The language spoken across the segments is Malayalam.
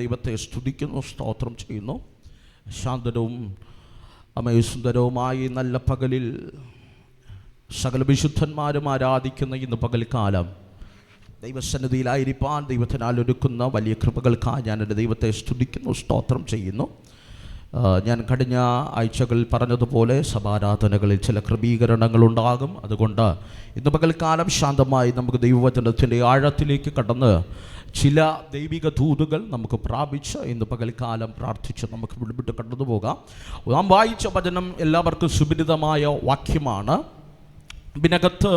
ദൈവത്തെ സ്തുതിക്കുന്നു, സ്തോത്രം ചെയ്യുന്നു. ശാന്തവും സുന്ദരവുമായി നല്ല പകലിൽ സകല വിശുദ്ധന്മാരും ആരാധിക്കുന്ന ഇന്ന് പകൽക്കാലം ദൈവസന്നിധിയിലായിരിക്കാൻ ദൈവത്തിനാൽ ഒരുക്കുന്ന വലിയ കൃപകൾക്കായി ഞാൻ എൻ്റെ ദൈവത്തെ സ്തുതിക്കുന്നു, സ്തോത്രം ചെയ്യുന്നു. ഞാൻ കഴിഞ്ഞ ആഴ്ചകളിൽ പറഞ്ഞതുപോലെ സഭാരാധനകളിൽ ചില ക്രമീകരണങ്ങളുണ്ടാകും. അതുകൊണ്ട് ഇന്ന് പകൽക്കാലം ശാന്തമായി നമുക്ക് ദൈവവചനത്തിൻ്റെ ആഴത്തിലേക്ക് കടന്ന് ചില ദൈവിക ദൂതുകൾ നമുക്ക് പ്രാപിച്ച് ഇന്ന് പകൽക്കാലം പ്രാർത്ഥിച്ച് നമുക്ക് വിടുവിട്ട് കടന്നു പോകാം. നാം വായിച്ച വചനം എല്ലാവർക്കും സുപരിതമായ വാക്യമാണ്. ഇതിനകത്ത്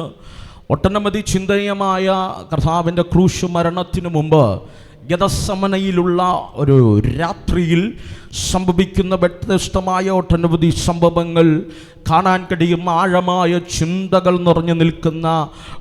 ഒട്ടനവധി ചിന്തനീയമായ കർത്താവിൻ്റെ ക്രൂശ് മരണത്തിനു മുമ്പ് ഗെത്സമനയിലുള്ള ഒരു രാത്രിയിൽ സംഭവിക്കുന്ന വ്യത്യസ്തമായ ഒട്ടനവധി സംഭവങ്ങൾ കാണാൻ കഴിയും. ആഴമായ ചിന്തകൾ നിറഞ്ഞു നിൽക്കുന്ന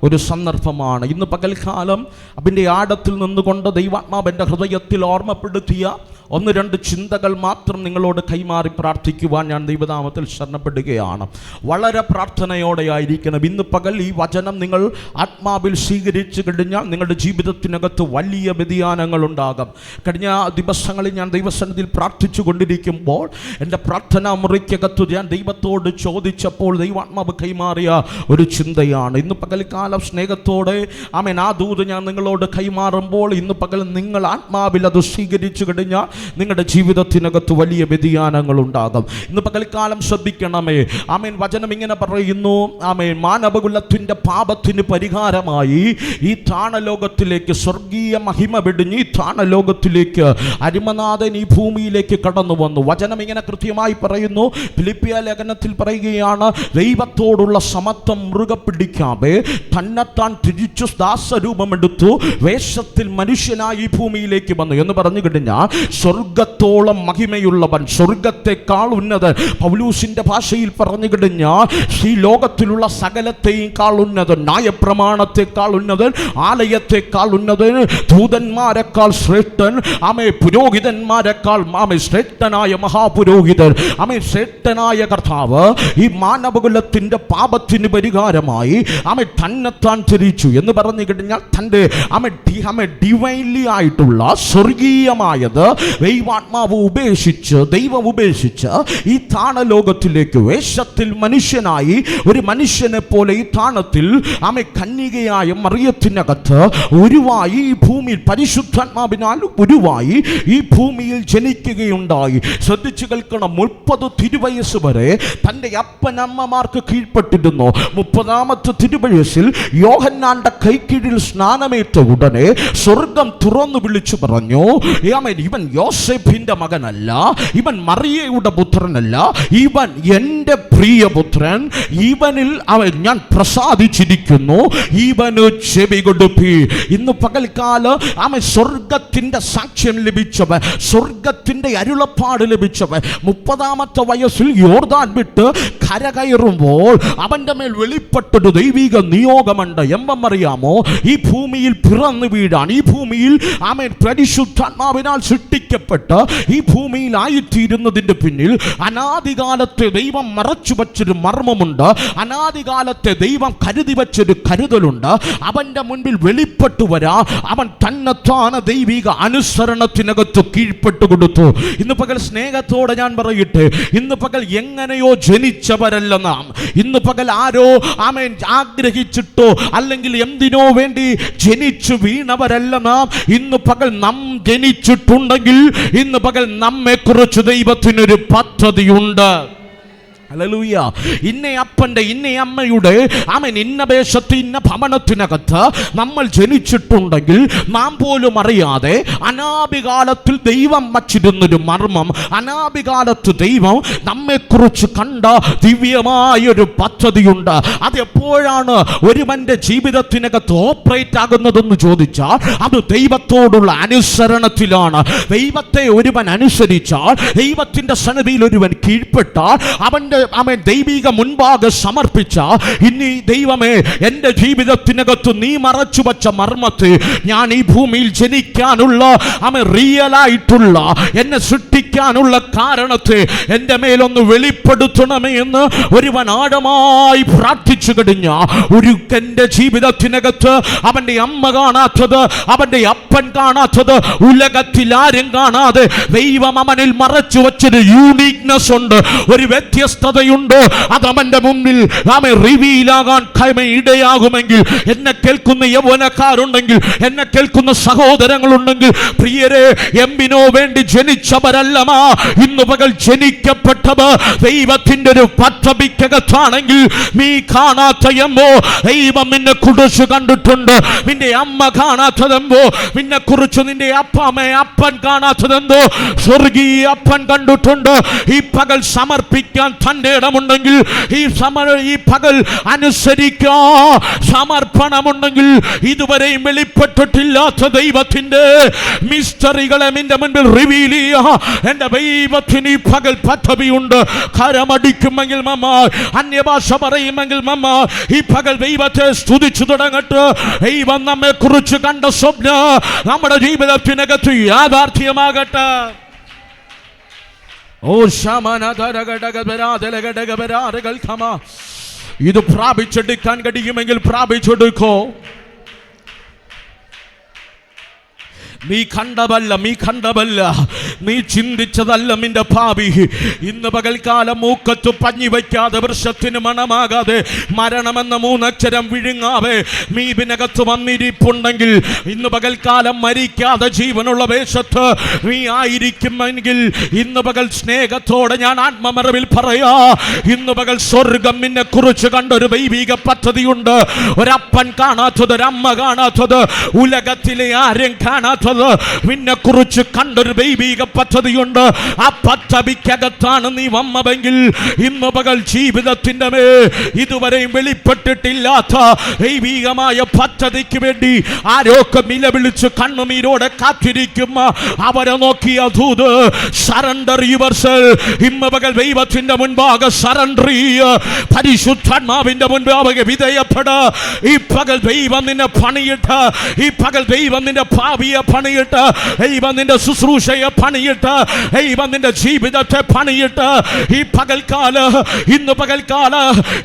ഒരു സന്ദർഭമാണ്. ഇന്ന് പകൽക്കാലം അതിൻ്റെ ആഴത്തിൽ നിന്നുകൊണ്ട് ദൈവാത്മാവിൻ്റെ ഹൃദയത്തിൽ ഓർമ്മപ്പെടുത്തിയ ഒന്ന് രണ്ട് ചിന്തകൾ മാത്രം നിങ്ങളോട് കൈമാറി പ്രാർത്ഥിക്കുവാൻ ഞാൻ ദൈവനാമത്തിൽ ശരണപ്പെടുകയാണ്. വളരെ പ്രാർത്ഥനയോടെ ആയിരിക്കണം. ഇന്ന് പകൽ ഈ വചനം നിങ്ങൾ ആത്മാവിൽ സ്വീകരിച്ചു കഴിഞ്ഞാൽ നിങ്ങളുടെ ജീവിതത്തിനകത്ത് വലിയ വ്യതിയാനങ്ങൾ ഉണ്ടാകും. കഴിഞ്ഞ ദിവസങ്ങളിൽ ഞാൻ ദൈവസന്നിധിയിൽ പ്രാർത്ഥിച്ചു കൊണ്ടിരിക്കുമ്പോൾ എൻ്റെ പ്രാർത്ഥനാ മുറിക്കകത്ത് ഞാൻ ദൈവത്തോട് ചോദിച്ചപ്പോൾ ദൈവാത്മാവ് കൈമാറിയ ഒരു ചിന്തയാണ്. ഇന്ന് പകൽക്കാലം സ്നേഹത്തോടെ ആ ദൂത് ഞാൻ നിങ്ങളോട് കൈമാറുമ്പോൾ ഇന്ന് പകൽ നിങ്ങൾ ആത്മാവിൽ അത് സ്വീകരിച്ചു കഴിഞ്ഞാൽ നിങ്ങളുടെ ജീവിതത്തിനകത്ത് വലിയ വ്യതിയാനങ്ങൾ ഉണ്ടാകും. ഇന്ന് പകൽക്കാലം ശ്രദ്ധിക്കണമേ. വചനം ഇങ്ങനെ പറയുന്നു. മാനവകുലത്തിൻ്റെ പാപത്തിന് പരിഹാരമായി ഈ താണലോകത്തിലേക്ക് സ്വർഗീയ മഹിമ വെടിഞ്ഞ് ഈ താണലോകത്തിലേക്ക് അരിമനാഥൻ ഈ ഭൂമിയിലേക്ക് കടന്നു വന്നു. വചനം ഇങ്ങനെ കൃത്യമായി പറയുന്നു. ഫിലിപ്പിയ ലേഖനത്തിൽ പറയുകയാണ്, ദൈവത്തോടുള്ള സമത്വം മുറുകെ പിടിക്കാതെ തന്നെത്താൻ തിരിച്ചു ദാസരൂപമെടുത്തു വേഷത്തിൽ മനുഷ്യനായി ഈ ഭൂമിയിലേക്ക് വന്നു എന്ന് പറഞ്ഞു കഴിഞ്ഞാൽ സ്വർഗത്തോളം മഹിമയുള്ളവൻ, സ്വർഗത്തെക്കാൾ ഉന്നതൻ, പൗലൂസിന്റെ ഭാഷയിൽ പറഞ്ഞു കഴിഞ്ഞാൽ ഈ ലോകത്തിലുള്ള സകലത്തെക്കാൾ ഉന്നതൻ, ന്യായപ്രമാണത്തെക്കാൾ ഉന്നതൻ, ആലയത്തെക്കാൾ ഉന്നതൻ, ദൂതന്മാരെക്കാൾ ശ്രേഷ്ഠൻ, പുരോഹിതന്മാരെക്കാൾ ശ്രേഷ്ഠനായ മഹാപുരോഹിതൻ, ശ്രേഷ്ഠനായ കർത്താവ് ഈ മാനവകുലത്തിന്റെ പാപത്തിന് പരിഹാരമായി തന്നെത്താൻ തിരിച്ചു എന്ന് പറഞ്ഞു കഴിഞ്ഞാൽ തൻ്റെ ഡിവൈൻലി ആയിട്ടുള്ള സ്വർഗീയമായത് ദൈവാത്മാവ് ഉപേക്ഷിച്ച് ദൈവം ഉപേക്ഷിച്ച് ഈ താണലോകത്തിലേക്ക് വേഷത്തിൽ മനുഷ്യനായി ഒരു മനുഷ്യനെ പോലെ ഈ താണത്തിൽ കന്യകയായ മറിയത്തിനകത്ത് ഉരുവായി ഈ ഭൂമിയിൽ പരിശുദ്ധാത്മാവിനാൽ ഉരുവായി ഈ ഭൂമിയിൽ ജനിക്കുകയുണ്ടായി. ശ്രദ്ധിച്ചു കേൾക്കണം. 30 തിരുവയസ്സ് വരെ തൻ്റെ അപ്പനമ്മമാർക്ക് കീഴ്പ്പെട്ടിരുന്നു. 30ാമത്തെ തിരുവയസ്സിൽ യോഹന്നാന്റെ കൈക്കീഴിൽ സ്നാനമേറ്റ ഉടനെ സ്വർഗം തുറന്നു വിളിച്ചു പറഞ്ഞു, ഇവൻ യോസേഫിന്റെ മകനല്ല, ഇവൻ മറിയയുടെ പുത്രനല്ല, ഇവൻ എൻ്റെ പ്രിയപുത്രൻ, ഇവനിൽ ഞാൻ പ്രസാദിച്ചിരിക്കുന്നു, ഇവന് ചെവി കൊടുപ്പി. ഇന്ന് പകൽക്കാലം സ്വർഗത്തിന്റെ സാക്ഷ്യം ലഭിച്ചവൻ, സ്വർഗത്തിന്റെ അരുളപ്പാട് ലഭിച്ചവൻ 30ാമത്തെ വയസ്സിൽ യോർദാൻ വിട്ട് കരകയറുമ്പോൾ അവന്റെ മേൽ വെളിപ്പെട്ടൊരു ദൈവിക നിയോഗമുണ്ട്. അറിയാമോ? ഈ ഭൂമിയിൽ പിറന്നു വീഴാൻ, ഈ ഭൂമിയിൽ പരിശുദ്ധാത്മാവിനാൽ സൃഷ്ടിക്കപ്പെട്ട് ഈ ഭൂമിയിൽ ആയിത്തീരുന്നതിന്റെ പിന്നിൽ അനാദികാലത്തെ ദൈവം മറച്ചു വച്ചൊരു മർമ്മമുണ്ട്. അനാദികാലത്തെ ദൈവം കരുതി വച്ചൊരു കരുതലുണ്ട്. അവന്റെ മുൻപിൽ വെളിപ്പെട്ടു വരാ അവൻ തന്നെത്താന ദൈവിക അനുസരണത്തിനകത്ത് കീഴ്പ്പെട്ടു കൊടുത്തു. ഇന്ന് പകൽ സ്നേഹത്തോടെ ഞാൻ പറയട്ടെ, ഇന്ന് പകൽ എങ്ങനെയോ ജനിച്ചവരല്ല നാം. ഇന്ന് പകൽ ആരോ ആഗ്രഹിച്ചിട്ടോ അല്ലെങ്കിൽ എന്തിനോ വേണ്ടി ജനിച്ചു വീണവരല്ല നാം. ഇന്ന് പകൽ നാം ജനിച്ചിട്ടുണ്ടെങ്കിൽ ഇന്ന് പകൽ നമ്മെക്കുറിച്ച് ദൈവത്തിനൊരു പദ്ധതിയുണ്ട്. ഹല്ലേലൂയ. ഇന്ന അപ്പൻ്റെ ഇന്ന അമ്മയുടെ ഇന്ന ദേശത്ത് ഇന്ന ഭവനത്തിനകത്ത് നമ്മൾ ജനിച്ചിട്ടുണ്ടെങ്കിൽ നാം പോലും അറിയാതെ അനാദികാലത്തിൽ ദൈവം വച്ചിരുന്നൊരു മർമ്മം, അനാദികാലത്ത് ദൈവം നമ്മെക്കുറിച്ച് കണ്ട ദിവ്യമായൊരു പദ്ധതിയുണ്ട്. അതെപ്പോഴാണ് ഒരുവന്റെ ജീവിതത്തിനകത്ത് ഓപ്പറേറ്റ് ആകുന്നതെന്ന് ചോദിച്ചാൽ അത് ദൈവത്തോടുള്ള അനുസരണത്തിലാണ്. ദൈവത്തെ ഒരുവൻ അനുസരിച്ചാൽ, ദൈവത്തിന്റെ സന്നിധിയിൽ ഒരുവൻ കീഴ്പ്പെട്ടാൽ, അവന്റെ ദൈവിക മുൻപാകെ സമർപ്പിച്ച ഇനി ദൈവമേ എൻ്റെ ജീവിതത്തിനകത്ത് നീ മറച്ചു വച്ച മർമ്മത്തെ ഞാൻ ഈ ഭൂമിയിൽ ജനിക്കാനുള്ള റിയലായിട്ടുള്ള എന്നെ സൃഷ്ടിക്ക ജീവിക്കാനുള്ള കാരണത്തെ എൻ്റെ മേലൊന്ന് വെളിപ്പെടുത്തണമേ എന്ന് ഒരുവൻ ആഴമായി പ്രാർത്ഥിച്ചു കഴിഞ്ഞ ഒരുക്കൻ്റെ ജീവിതത്തിനകത്ത് അവൻ്റെ അമ്മ കാണാത്തത്, അവൻ്റെ അപ്പൻ കാണാത്തത്, ഉലകത്തിൽ ആരും കാണാതെ ദൈവം അവനിൽ മറച്ചു വച്ചൊരു യൂണീക്നെസ് ഉണ്ട്, ഒരു വ്യത്യസ്തതയുണ്ട്. അത് അവൻ്റെ മുന്നിൽ റിവീലാകാൻ ഇടയാകുമെങ്കിൽ, എന്നെ കേൾക്കുന്ന യൗവനക്കാരുണ്ടെങ്കിൽ, എന്നെ കേൾക്കുന്ന സഹോദരങ്ങളുണ്ടെങ്കിൽ, പ്രിയരെ, എമ്മിനോ വേണ്ടി ജനിച്ചവരല്ലമാ ഇന്ന് പകൽ ജനിക്കപ്പെട്ടവർ ദൈവത്തിന്റെ ഒരു പദ്ധതിക്കകത്താണെങ്കിൽ, നീ കാണാത്ത എമ്മോ ദൈവം നിന്നെ കുറിച്ച് കണ്ടിട്ടുണ്ട്. നിന്റെ അമ്മ കാണാത്തതെന്തോ നിന്നെ കുറിച്ച് നിന്റെ അപ്പൻ കാണാത്തതെന്തോ സ്വർഗീയ അപ്പൻ കണ്ടിട്ടുണ്ട്. ഈ പകൽ സമർപ്പിക്കാൻ തന്റെ ഇടമുണ്ടെങ്കിൽ, ഈ പകൽ അനുസരിക്കാൻ സമർപ്പണമുണ്ടെങ്കിൽ, ഇതുവരെയും വെളിപ്പെട്ടിട്ടില്ലാത്ത ദൈവത്തിന്റെ മിസ്റ്ററികളെ നിന്റെ മുൻപിൽ റിവീൽ ചെയ്യാ എന്റെ ദൈവത്തിന് ഈ പകൽ പദ്ധതിയുണ്ട്. കരമടിക്കുമെങ്കിൽ മമ്മ, അന്യഭാഷ പറയുമെങ്കിൽ മമ്മ, ഈ പകൽ ദൈവത്തെ സ്തുതിച്ചു തുടങ്ങട്ടെ. ദൈവം നമ്മെ കുറിച്ച് കണ്ട സ്വപ്നം നമ്മുടെ ജീവിതത്തിനകത്ത് യാഥാർത്ഥ്യമാകട്ടെ. ഓ ഇത് പ്രാപിച്ചെടുക്കാൻ കഴിയുമെങ്കിൽ പ്രാപിച്ചെടുക്കോ. നീ കണ്ടതല്ല, നീ ചിന്തിച്ചതല്ല നിന്റെ ഭാവി. ഇന്ന് പകൽക്കാലം മൂക്കത്ത് പഞ്ഞി വയ്ക്കാതെ, വൃക്ഷത്തിന് മണമാകാതെ, മരണമെന്ന മൂന്നക്ഷരം വിഴുങ്ങാതെ നീ ഇതിനകത്ത് വന്നിരിപ്പുണ്ടെങ്കിൽ, ഇന്ന് പകൽക്കാലം മരിക്കാതെ ജീവനുള്ള വേഷത്ത് നീ ആയിരിക്കുമെങ്കിൽ, ഇന്ന് പകൽ സ്നേഹത്തോടെ ഞാൻ ആത്മമറവിൽ പറയാ, ഇന്ന് പകൽ സ്വർഗം നിന്നെ കുറിച്ച് കണ്ടൊരു ദൈവിക പദ്ധതിയുണ്ട്. ഒരപ്പൻ കാണാത്തത്, ഒരമ്മ കാണാത്തത്, ഉലകത്തിലെ ആരും കാണാത്തത് നിന്നെ കുറിച്ച് കണ്ടൊരു ദൈവിക പദ്ധതിയുണ്ട്. ആ പദ്ധതിക്കകത്താണ് നീ വന്നതെങ്കിൽ, ഇന്ന് പകൽ ജീവിതത്തിന്റെ ഇതുവരെയും വെളിപ്പെട്ടിട്ടില്ലാത്ത ദൈവികമായ പദ്ധതിക്ക് വേണ്ടി ആരോക്കെ നിലവിളിച്ച് കണ്ണുനീരോടെ കാത്തിരിക്കും. അവരെ നോക്കിയ ദൂത്, സറണ്ടർ യുവർസെൽഫ്. ഇന്ന് പകൽ ദൈവത്തിന്റെ മുൻപാകെ സറണ്ടർ ചെയ്യ, പരിശുദ്ധാത്മാവിന്റെ മുൻപാകെ വിധേയപ്പെട. ഈ പകൽ ദൈവം നിന്നെ പണിയിട്ട്, ഈ പകൽ ദൈവം നിന്റെ ഭാവിയെ പണിയിട്ട്, ദൈവം നിന്റെ ശുശ്രൂഷയെ പണിയിട്ട്, ദൈവം നിന്റെ ജീവിതത്തെ പണിയിട്ട്, ഈ പകൽക്കാല, ഇന്ന് പകൽക്കാല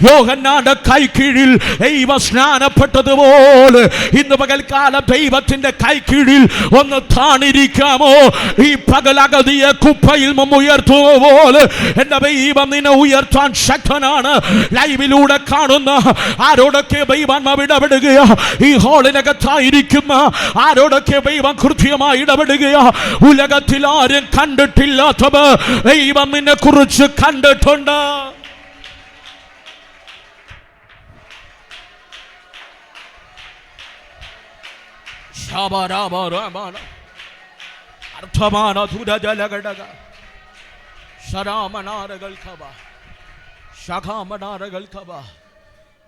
യോഹന്നാന്റെ കൈക്കീഴിൽ ദൈവ സ്നാനപ്പെട്ടതുപോലെ ഇന്ന് പകൽക്കാലം ദൈവത്തിന്റെ കൈക്കീഴിൽ ഒന്ന് താണിരിക്കാമോ? ഈ പകൽ അഗതിയെ കുപ്പയിൽ ഉയർത്തുക പോലെ എന്റെ ദൈവം നിന്നെ ഉയർത്താൻ ശക്തനാണ്. ലൈവിലൂടെ കാണുന്ന ആരോടൊക്കെ ദൈവം ഇടപെടുകയോ, ഈ ഹോളിനകത്തായിരിക്കുന്ന ആരോടൊക്കെ ദൈവം കൃത്യമായി ഇടപെടുകയോ, ഉലകത്തിൽ ആരും കണ്ടിട്ടില്ലാത്തവ ദൈവം നിന്നെ കുറിച്ച് കണ്ടിട്ടുണ്ട്.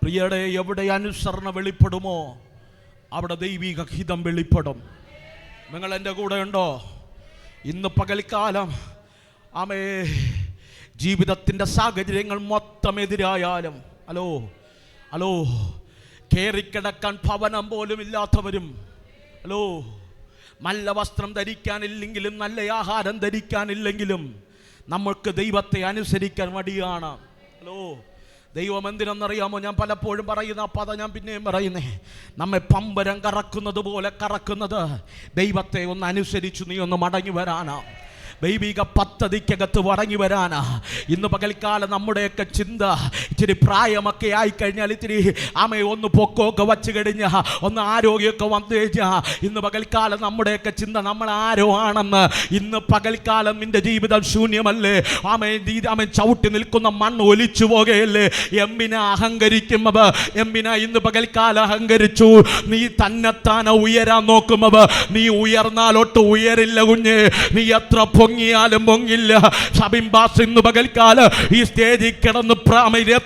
പ്രിയടെ, എവിടെ അനുസരണ വെളിപ്പെടുമോ അവിടെ ദൈവിക ഹിതം വെളിപ്പെടും. നിങ്ങൾ എൻ്റെ കൂടെ ഉണ്ടോ? ഇന്ന് പകൽക്കാലം ആമേ ജീവിതത്തിൻ്റെ സാഹചര്യങ്ങൾ മൊത്തം എതിരായാലും, ഹലോ കേറിക്കിടക്കാൻ ഭവനം പോലും ഇല്ലാത്തവരും, നല്ല വസ്ത്രം ധരിക്കാനില്ലെങ്കിലും, നല്ല ആഹാരം ധരിക്കാനില്ലെങ്കിലും, നമ്മൾക്ക് ദൈവത്തെ അനുസരിക്കാൻ മടിയാണ്. ദൈവം എന്തിനെന്നറിയാമോ? ഞാൻ പലപ്പോഴും പറയുന്ന ആ പദം ഞാൻ പിന്നെയും പറയുന്നേ, നമ്മെ പമ്പരം കറക്കുന്നത് പോലെ കറക്കുന്നത് ദൈവത്തെ ഒന്ന് അനുസരിച്ചു നീ ഒന്ന് മടങ്ങി വരാനാ, ദൈവിക പദ്ധതിക്കകത്ത് മടങ്ങി വരാനാ. ഇന്ന് പകൽക്കാലം നമ്മുടെയൊക്കെ ചിന്ത ഇച്ചിരി പ്രായമൊക്കെ ആയിക്കഴിഞ്ഞാൽ, ഇത്തിരി ഒന്ന് പൊക്കമൊക്കെ വച്ച് കഴിഞ്ഞാൽ, ഒന്ന് ആരോഗ്യമൊക്കെ വന്നു കഴിഞ്ഞാൽ, ഇന്ന് പകൽക്കാലം നമ്മുടെയൊക്കെ ചിന്ത നമ്മൾ ആരോ ആണെന്ന്. ഇന്ന് പകൽക്കാലം നിന്റെ ജീവിതം ശൂന്യമല്ലേ? ആമേ ചവിട്ടി നിൽക്കുന്ന മണ്ണ് ഒലിച്ചു പോകുകയല്ലേ? എമ്മിനെ അഹങ്കരിക്കുമ്പോ, എമ്മിന ഇന്ന് പകൽക്കാലം അഹങ്കരിച്ചു. നീ തന്നെത്താന ഉയരാൻ നോക്കുമ്പോ നീ ഉയർന്നാലൊട്ട് ഉയരില്ല കുഞ്ഞ്. നീ എത്ര പൊങ്ങിയാലും പൊങ്ങില്ല. ഷബിംബാസ് ഇന്ന് പകൽക്കാലം ഈ സ്റ്റേജിൽ കിടന്ന്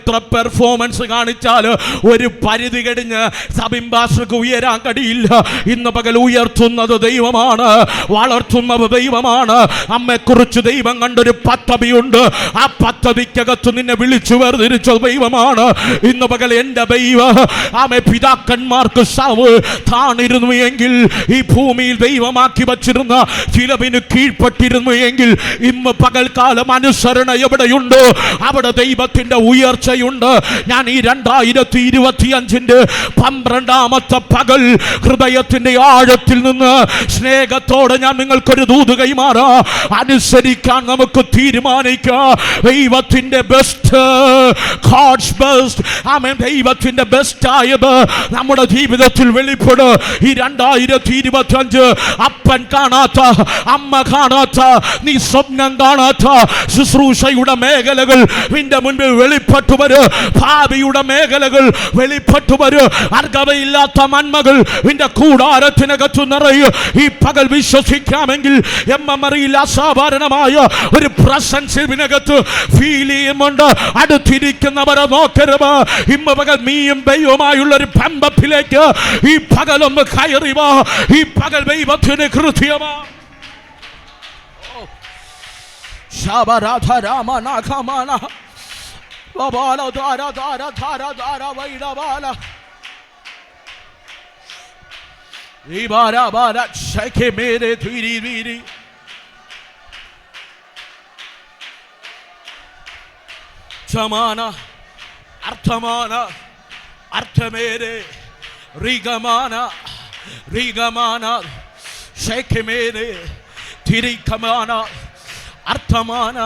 എത്ര പെർഫോമൻസ് കാണിച്ചാൽ ഒരു പരിധി കഴിഞ്ഞ് സബിംബാസ്ക്ക് ഉയരാൻ കഴിയില്ല. ഇന്ന് പകൽ ഉയർത്തുന്നത് ദൈവമാണ്, വളർത്തുന്നത് ദൈവമാണ്. അമ്മയെക്കുറിച്ച് ദൈവം കണ്ടൊരു പദ്ധതിയുണ്ട്. ആ പദ്ധതിക്കകത്ത് നിന്നെ വിളിച്ചു വേർതിരിച്ച ദൈവമാണ്. ഇന്ന് പകൽ എൻ്റെ ദൈവം ആമേ പിതാക്കന്മാർക്ക് താണിരുന്നു എങ്കിൽ, ഈ ഭൂമിയിൽ ദൈവമാക്കി വച്ചിരുന്ന ചിലവിന് കീഴ്പ്പെട്ടിരുന്നു എങ്കിൽ, ഇന്ന് പകൽക്കാലം അനുസരണ എവിടെയുണ്ട് അവിടെ ദൈവത്തിന്റെ ഉയർച്ചയുണ്ട്. ഞാൻ ഈ 2025 12ാമത്തെ പകൽ ഹൃദയത്തിന്റെ ആഴത്തിൽ നിന്ന് സ്നേഹത്തോടെ ഞാൻ നിങ്ങൾക്കൊരു ദൂത് കൈമാറാ. അനുസരിക്കാൻ നമുക്ക് തീരുമാനിക്കാം. ദൈവത്തിന്റെ ബെസ്റ്റ്, ഗോഡ്സ് ബെസ്റ്റ്, ആമേൻ, ദൈവത്തിന്റെ ബെസ്റ്റ് ആയത് നമ്മുടെ ജീവിതത്തിൽ വെളിപ്പെടും. ഈ 2025 അപ്പൻ കാണാത്ത, അമ്മ കാണാത്ത, നീ സ്വപ്നം കാണാത്ത ശുശ്രൂഷയുടെ മേഖലകൾ നിന്റെ മുൻപിൽ വെളിപ്പെട്ടു വരും. ഭാവിയുടെ മേഖലകൾ വെളിപ്പെട്ടു വരും. അർഹതയില്ലാത്ത നന്മകൾ നിന്റെ കൂടാരത്തിനകത്തു നിറയും. ഈ പകൽ വിശ്വസിക്കാമെങ്കിൽ എമ്മറിയിൽ അസാധാരണമായ ഒരു പ്രസൻസ് ഇതിനകത്ത് ഫീൽ ചെയ്യുന്നുണ്ട്. അടുത്തിരിക്കുന്നവരെ നോക്കരുത്. ഇന്ന് പകൽ നീയും ദൈവമായുള്ള ഒരു ബന്ധത്തിലേക്ക് ഈ പകലൊന്ന് കയറി വാ. ഈ പകൽ ദൈവത്തിന് കൃത്യമാ. ശബരാധരാമനാഖമാന ബബാല ധാര ധാര ധാര ധാര വൈഡബാല ഇബാരബാല ശഖെ മേരെ ധീരി ധീരി സമാന അർത്ഥമാന അർത്ഥമേരെ റിഗമാന റിഗമാന ശഖെ മേരെ ധിരിഖമാന അർത്ഥമാന.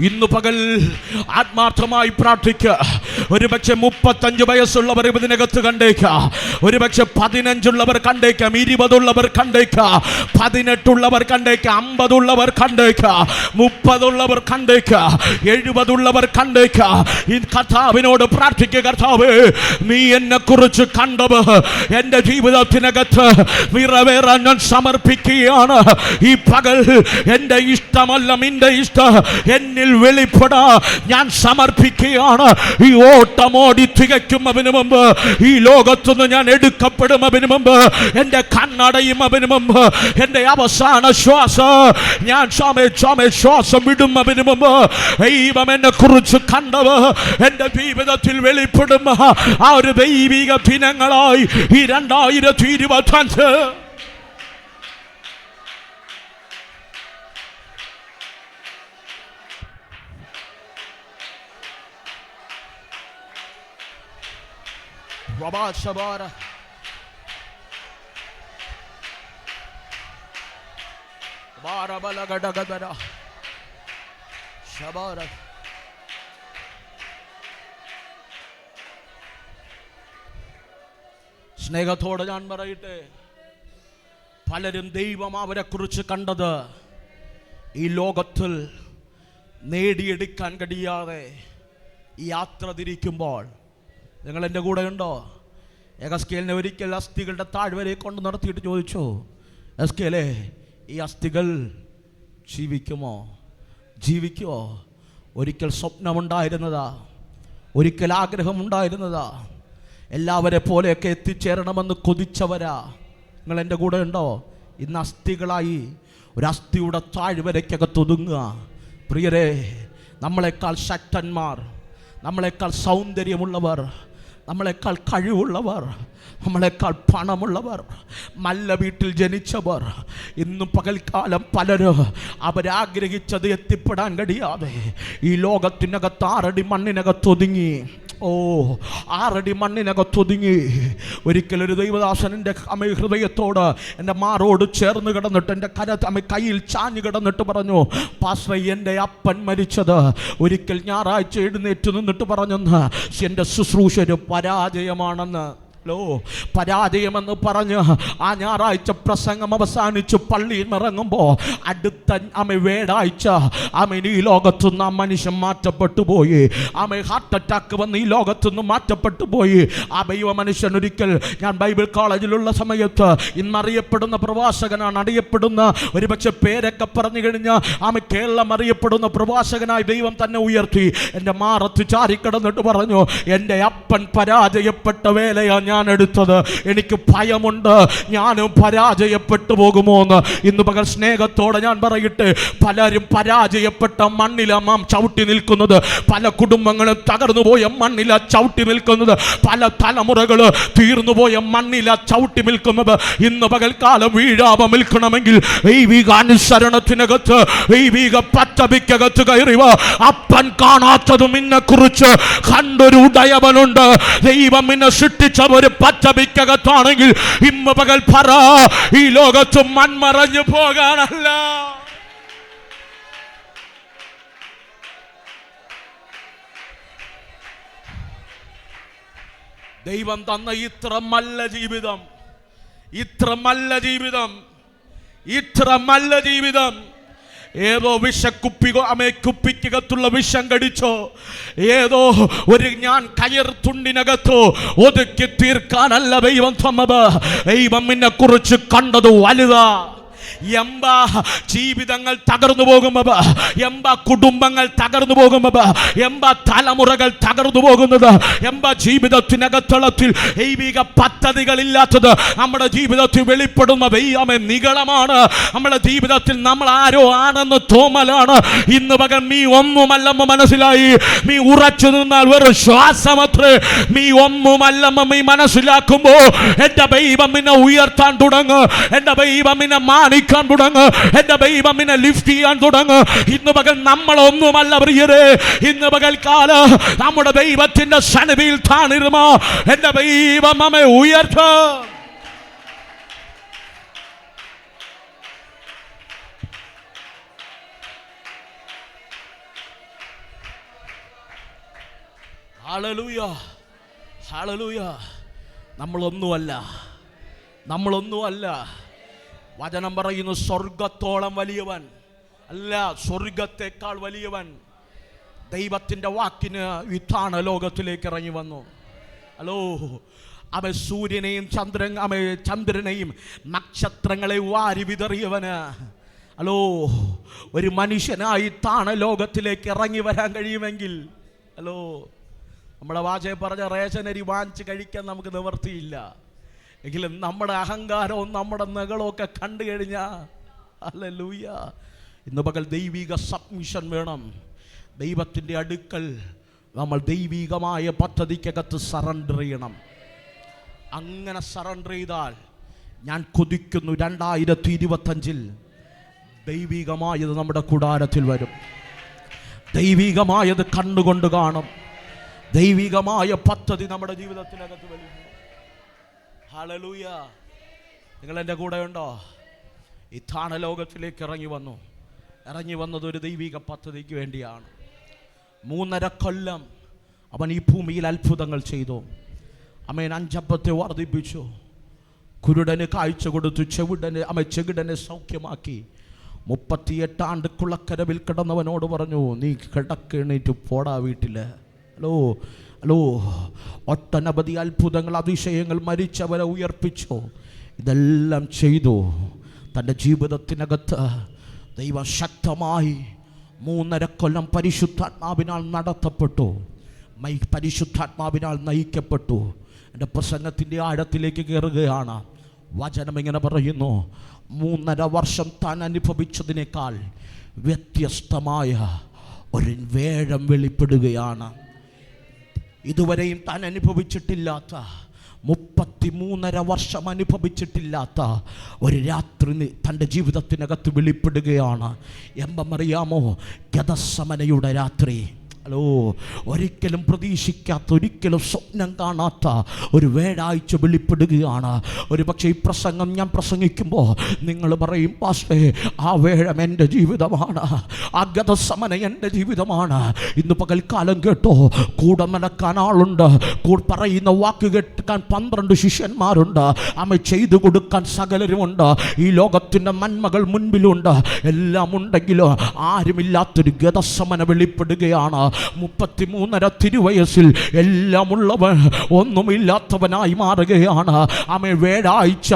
ഇന്ന് പകൽ ആത്മാർത്ഥമായി പ്രാർത്ഥിക്കുക. ഒരുപക്ഷെ 35 വയസ്സുള്ളവർ ഇതിനകത്ത് കണ്ടേക്കാം, ഒരുപക്ഷെ 15 ഉള്ളവർ കണ്ടേക്കാം, 20 ഉള്ളവർ കണ്ടേക്കാം, 18 കണ്ടേക്കാം, 50 കണ്ടേക്കാം, 30 കണ്ടേക്കാം, 70 കണ്ടേക്കാം. ഈ കർത്താവിനോട് പ്രാർത്ഥിക്കുക. കർത്താവേ, നീ എന്നെ കുറിച്ച് കണ്ടത് എൻ്റെ ജീവിതത്തിനകത്ത് നിറവേറാൻ ഞാൻ സമർപ്പിക്കുകയാണ്. ഈ പകൽ എൻ്റെ ഇഷ്ടമല്ല, നിന്റെ ഇഷ്ടം എന്നിൽ വെളിപ്പെടാ ഞാൻ സമർപ്പിക്കുകയാണ്. ഈ ഓട്ടമോടി തികയ്ക്കുന്നതിന് മുമ്പ്, ഈ ലോകത്തുനിന്ന് ഞാൻ എടുക്കപ്പെടുന്നതിന് മുമ്പ്, എൻ്റെ കണ്ണടയുന്നതിന് മുമ്പ്, എൻ്റെ അവസാന ശ്വാസം ഞാൻ ശ്വാസം വിടുന്നതിന് മുമ്പ് ദൈവം എന്നെ കുറിച്ച് കണ്ടത് എൻ്റെ ജീവിതത്തിൽ വെളിപ്പെടുന്ന ആ ഒരു ദൈവിക ദിനങ്ങളായി ഈ 2025 Rabba Shabara Bara Balagadagadara Shabara സ്നേഹത്തോടെ ഞാൻ പറയട്ടെ, പലരും ദൈവം അവരെ കുറിച്ച് കണ്ടത് ഈ ലോകത്തിൽ നേടിയെടുക്കാൻ കഴിയാതെ യാത്ര തിരിക്കുമ്പോൾ, നിങ്ങൾ എൻ്റെ കൂടെ ഉണ്ടോ? എസ്കേലിനെ ഒരിക്കൽ അസ്ഥികളുടെ താഴ്വരയെ കൊണ്ട് നടത്തിയിട്ട് ചോദിച്ചു, എസ്കേലേ, ഈ അസ്ഥികൾ ജീവിക്കുമോ? ഒരിക്കൽ സ്വപ്നമുണ്ടായിരുന്നതാ, ഒരിക്കൽ ആഗ്രഹമുണ്ടായിരുന്നതാ, എല്ലാവരെ പോലെയൊക്കെ എത്തിച്ചേരണമെന്ന് കൊതിച്ചവരാ. നിങ്ങൾ എൻ്റെ കൂടെ ഉണ്ടോ? ഇന്ന് അസ്ഥികളായി ഒരു അസ്ഥിയുടെ താഴ്വരയ്ക്കകത്ത് ഒതുങ്ങുക. പ്രിയരെ, നമ്മളെക്കാൾ ശക്തന്മാർ, നമ്മളെക്കാൾ സൗന്ദര്യമുള്ളവർ, നമ്മളെക്കാൾ കഴിവുള്ളവർ, നമ്മളെക്കാൾ പണമുള്ളവർ, നല്ല വീട്ടിൽ ജനിച്ചവർ, ഇന്നും പകൽക്കാലം പലരും അവരാഗ്രഹിച്ചത് എത്തിപ്പെടാൻ കഴിയാതെ ഈ ലോകത്തിനകത്ത് 6 അടി മണ്ണിനകത്തൊതുങ്ങി. 6 അടി മണ്ണിനകത്തൊതുങ്ങി. ഒരിക്കലൊരു ദൈവദാസൻ എൻ്റെ ഹൃദയത്തോട്, എൻ്റെ മാറോട് ചേർന്ന് കിടന്നിട്ട്, എൻ്റെ കയ്യിൽ ചാഞ്ഞു കിടന്നിട്ട് പറഞ്ഞു, പാസ്റ്റർ, എൻ്റെ അപ്പൻ മരിച്ചത് ഒരിക്കൽ ഞായറാഴ്ച എഴുന്നേറ്റ് നിന്നിട്ട് പറഞ്ഞെന്ന് എൻ്റെ ശുശ്രൂഷ ഒരു പരാജയമാണെന്ന്. പരാജയമെന്ന് പറഞ്ഞ് ആ ഞായറാഴ്ച പ്രസംഗം അവസാനിച്ച് പള്ളിയിൽ ഇറങ്ങുമ്പോൾ അടുത്ത വേടാഴ്ച ഈ ലോകത്തുനിന്ന് ആ മനുഷ്യൻ മാറ്റപ്പെട്ടു പോയി. ഹാർട്ട് അറ്റാക്ക് വന്ന് ഈ ലോകത്തുനിന്ന് മാറ്റപ്പെട്ടു പോയി. ആ ദൈവ മനുഷ്യൻ ഒരിക്കൽ ഞാൻ ബൈബിൾ കോളേജിലുള്ള സമയത്ത് ഇന്നറിയപ്പെടുന്ന പ്രവാചകനാണ്, അറിയപ്പെടുന്ന ഒരുപക്ഷെ പേരൊക്കെ പറഞ്ഞു കഴിഞ്ഞാൽ കേരളം അറിയപ്പെടുന്ന പ്രവാചകനായി ദൈവം തന്നെ ഉയർത്തി. എൻ്റെ മാറത്ത് ചാരിക്കിടന്നിട്ട് പറഞ്ഞു, എൻ്റെ അപ്പൻ പരാജയപ്പെട്ട വേലയാ ഞാൻ എടുത്തത്, എനിക്ക് ഭയമുണ്ട് ഞാനും പരാജയപ്പെട്ടു പോകുമോ എന്ന്. ഇന്ന് പകൽ സ്നേഹത്തോടെ ഞാൻ പറയട്ടെ, പലരും പരാജയപ്പെട്ട മണ്ണിലാ നാം ചവിട്ടി നിൽക്കുന്നത്. പല കുടുംബങ്ങളും തകർന്നുപോയ മണ്ണിലാ ചവിട്ടി നിൽക്കുന്നത്. പല തലമുറകൾ തീർന്നുപോയ മണ്ണിലാ ചവിട്ടി നിൽക്കുന്നത്. ഇന്ന് പകൽക്കാലം വീഴാതെ നിൽക്കണമെങ്കിൽ ദൈവിക അനുസരണത്തിനകത്ത്, ദൈവിക പദ്ധതിക്കകത്ത് കയറിവ. അപ്പൻ കാണാത്തതും നിന്നെ കുറിച്ച് കണ്ടൊരു ഉടയവനുണ്ട്. ദൈവം നിന്നെ സൃഷ്ടിച്ച ഒരു പദ്ധതിക്കകത്താണെങ്കിൽ ഇന്ന് പകൽ പറ, ഈ ലോകത്ത് മൺമറഞ്ഞു പോകാനല്ല. ദൈവം തന്ന ഇത്ര നല്ല ജീവിതം, ഇത്ര നല്ല ജീവിതം, ഇത്ര നല്ല ജീവിതം ഏതോ കുപ്പിക്കകത്തുള്ള വിഷം കടിച്ചോ, ഏതോ ഒരു ഞാൻ കയർ തുണ്ടിനകത്തോ ഒതുക്കി തീർക്കാനല്ല ദൈവം തന്നത്. ദൈവം നിന്നെ കുറിച്ച് കണ്ടത് വലുതാ. എമ്പാ ജീവിതങ്ങൾ തകർന്നു പോകുന്നത്, എമ്പാ കുടുംബങ്ങൾ തകർന്നു പോകുന്നത്, എമ്പാ തലമുറകൾ തകർന്നു പോകുന്നത്, എമ്പാ ജീവിതത്തിനകത്തളത്തിൽ ദൈവിക പദ്ധതികളില്ലാത്തത് നമ്മുടെ ജീവിതത്തിൽ വെളിപ്പെടുന്ന ദൈവമേ നിഗളമാണ്. നമ്മുടെ ജീവിതത്തിൽ നമ്മൾ ആരോ ആണെന്ന് തോന്നലാണ്. ഇന്ന് പകൽ നീ ഒന്നുമല്ലെന്ന് മനസ്സിലായി, നീ ഉറച്ചു നിന്നാൽ വെറും ശ്വാസമത്രേ. നീ ഒന്നുമല്ലെന്ന് നീ മനസ്സിലാക്കുമ്പോ എന്റെ ദൈവം നിന്നെ ഉയർത്താൻ തുടങ്ങ്, എന്റെ ദൈവം നിന്നെ മാനിക്കാൻ തുടങ്ങ്, എന്റെ ദൈവം നിന്നെ ലിഫ്റ്റ് ചെയ്യാൻ തുടങ്ങ്. ഇന്ന് പകൽ നമ്മളൊന്നുമല്ല പ്രിയരെ, ഇന്ന് പകൽക്കാലം നമ്മുടെ ദൈവത്തിന്റെ സന്നിധിയിൽ താണിരുമോ എന്റെ ദൈവം നമ്മെ ഉയർത്തും. ഹല്ലേലൂയ, ഹല്ലേലൂയ. നമ്മളൊന്നുമല്ല. വചനം പറയുന്നു, സ്വർഗത്തോളം വലിയവൻ അല്ല, സ്വർഗത്തെക്കാൾ വലിയവൻ ദൈവത്തിൻ്റെ വാക്കിന് വിധാന ലോകത്തിലേക്ക് ഇറങ്ങി വന്നു. ഹലോ, അവൻ സൂര്യനെയും ചന്ദ്രനെയും നക്ഷത്രങ്ങളെ വാരി വിതറിയവന് ഹലോ ഒരു മനുഷ്യനായി താണ ലോകത്തിലേക്ക് ഇറങ്ങി വരാൻ കഴിയുമെങ്കിൽ, ഹലോ, നമ്മളെ വാചകം പറഞ്ഞ റേഷനരി വാങ്ങിച്ച് കഴിക്കാൻ നമുക്ക് നിവർത്തിയില്ല എങ്കിലും നമ്മുടെ അഹങ്കാരവും നമ്മുടെ നകളവും ഒക്കെ കണ്ടു കഴിഞ്ഞാൽ ഹല്ലേലൂയ, ഇന്ന് പകൽ ദൈവിക സബ്മിഷൻ വേണം. ദൈവത്തിൻ്റെ അടുക്കൽ നമ്മൾ ദൈവികമായ പദ്ധതിക്കകത്ത് സറണ്ടർ ചെയ്യണം. അങ്ങനെ സറണ്ടർ ചെയ്താൽ ഞാൻ കൊതിക്കുന്നു 2025 ദൈവികമായത് നമ്മുടെ കൂടാരത്തിൽ വരും. ദൈവികമായത് കണ്ടുകൊണ്ട് കാണും. ദൈവികമായ പദ്ധതി നമ്മുടെ ജീവിതത്തിനകത്ത് വരും. ഹല്ലേലൂയ. നിങ്ങൾ എൻ്റെ കൂടെ ഉണ്ടോ? ഈ താണലോകത്തിലേക്ക് ഇറങ്ങി വന്നത് ഒരു ദൈവിക പദ്ധതിക്ക് വേണ്ടിയാണ്. 3.5 കൊല്ലം അവൻ ഈ ഭൂമിയിൽ അത്ഭുതങ്ങൾ ചെയ്തു. അമേൻ. 5 അപ്പത്തെ വർദ്ധിപ്പിച്ചു, കുരുടന് കാഴ്ച കൊടുത്തു, ചെകിടനെ സൗഖ്യമാക്കി. 38 ആണ്ട് കുളക്കരവിൽ കിടന്നവനോട് പറഞ്ഞു, നീ കിടക്കെണീറ്റ് പോടാ വീട്ടിൽ. ഹലോ, ഒട്ടനവധി അത്ഭുതങ്ങൾ, അതിശയങ്ങൾ, മരിച്ചവരെ ഉയർപ്പിച്ചു. ഇതെല്ലാം ചെയ്തു. തൻ്റെ ജീവിതത്തിനകത്ത് ദൈവം ശക്തമായി 3.5 കൊല്ലം പരിശുദ്ധാത്മാവിനാൽ നടത്തപ്പെട്ടു, പരിശുദ്ധാത്മാവിനാൽ നയിക്കപ്പെട്ടു. എൻ്റെ പ്രസംഗത്തിൻ്റെ ആഴത്തിലേക്ക് കയറുകയാണ്. വചനം ഇങ്ങനെ പറയുന്നു, 3.5 വർഷം താൻ അനുഭവിച്ചതിനേക്കാൾ വ്യത്യസ്തമായ ഒരു വേഴം വെളിപ്പെടുകയാണ്. ഇതുവരെയും താൻ അനുഭവിച്ചിട്ടില്ലാത്ത 33.5 വർഷം അനുഭവിച്ചിട്ടില്ലാത്ത ഒരു രാത്രി തൻ്റെ ജീവിതത്തിനകത്ത് വെളിപ്പെടുകയാണ്. എമ്പമറിയാമോ? ഗദസമനയുടെ രാത്രി. ഹലോ, ഒരിക്കലും പ്രതീക്ഷിക്കാത്ത, ഒരിക്കലും സ്വപ്നം കാണാത്ത ഒരു വ്യാഴാഴ്ച വെളിപ്പെടുകയാണ്. ഒരു പക്ഷേ ഈ പ്രസംഗം ഞാൻ പ്രസംഗിക്കുമ്പോൾ നിങ്ങൾ പറയും, പാസ്റ്റേ ആ വേഴം എൻ്റെ ജീവിതമാണ്, ആ ഗതസമന എൻ്റെ ജീവിതമാണ്. ഇന്ന് പകൽക്കാലം കേട്ടോ, കൂടെ നടക്കാൻ ആളുണ്ട്, പറയുന്ന വാക്ക് കേൾക്കാൻ 12 ശിഷ്യന്മാരുണ്ട്, അമ്മ ചെയ്തു കൊടുക്കാൻ സകലരുമുണ്ട്, ഈ ലോകത്തിൻ്റെ നന്മകൾ മുൻപിലുണ്ട്, എല്ലാം ഉണ്ടെങ്കിലും ആരുമില്ലാത്തൊരു ഗതസമന വെളിപ്പെടുകയാണ്. 33.5 തിരുവയസ്സിൽ എല്ലാം ഉള്ളവൻ ഒന്നുമില്ലാത്തവനായി മാറുകയാണ്. ആമേ വ്യാഴാഴ്ച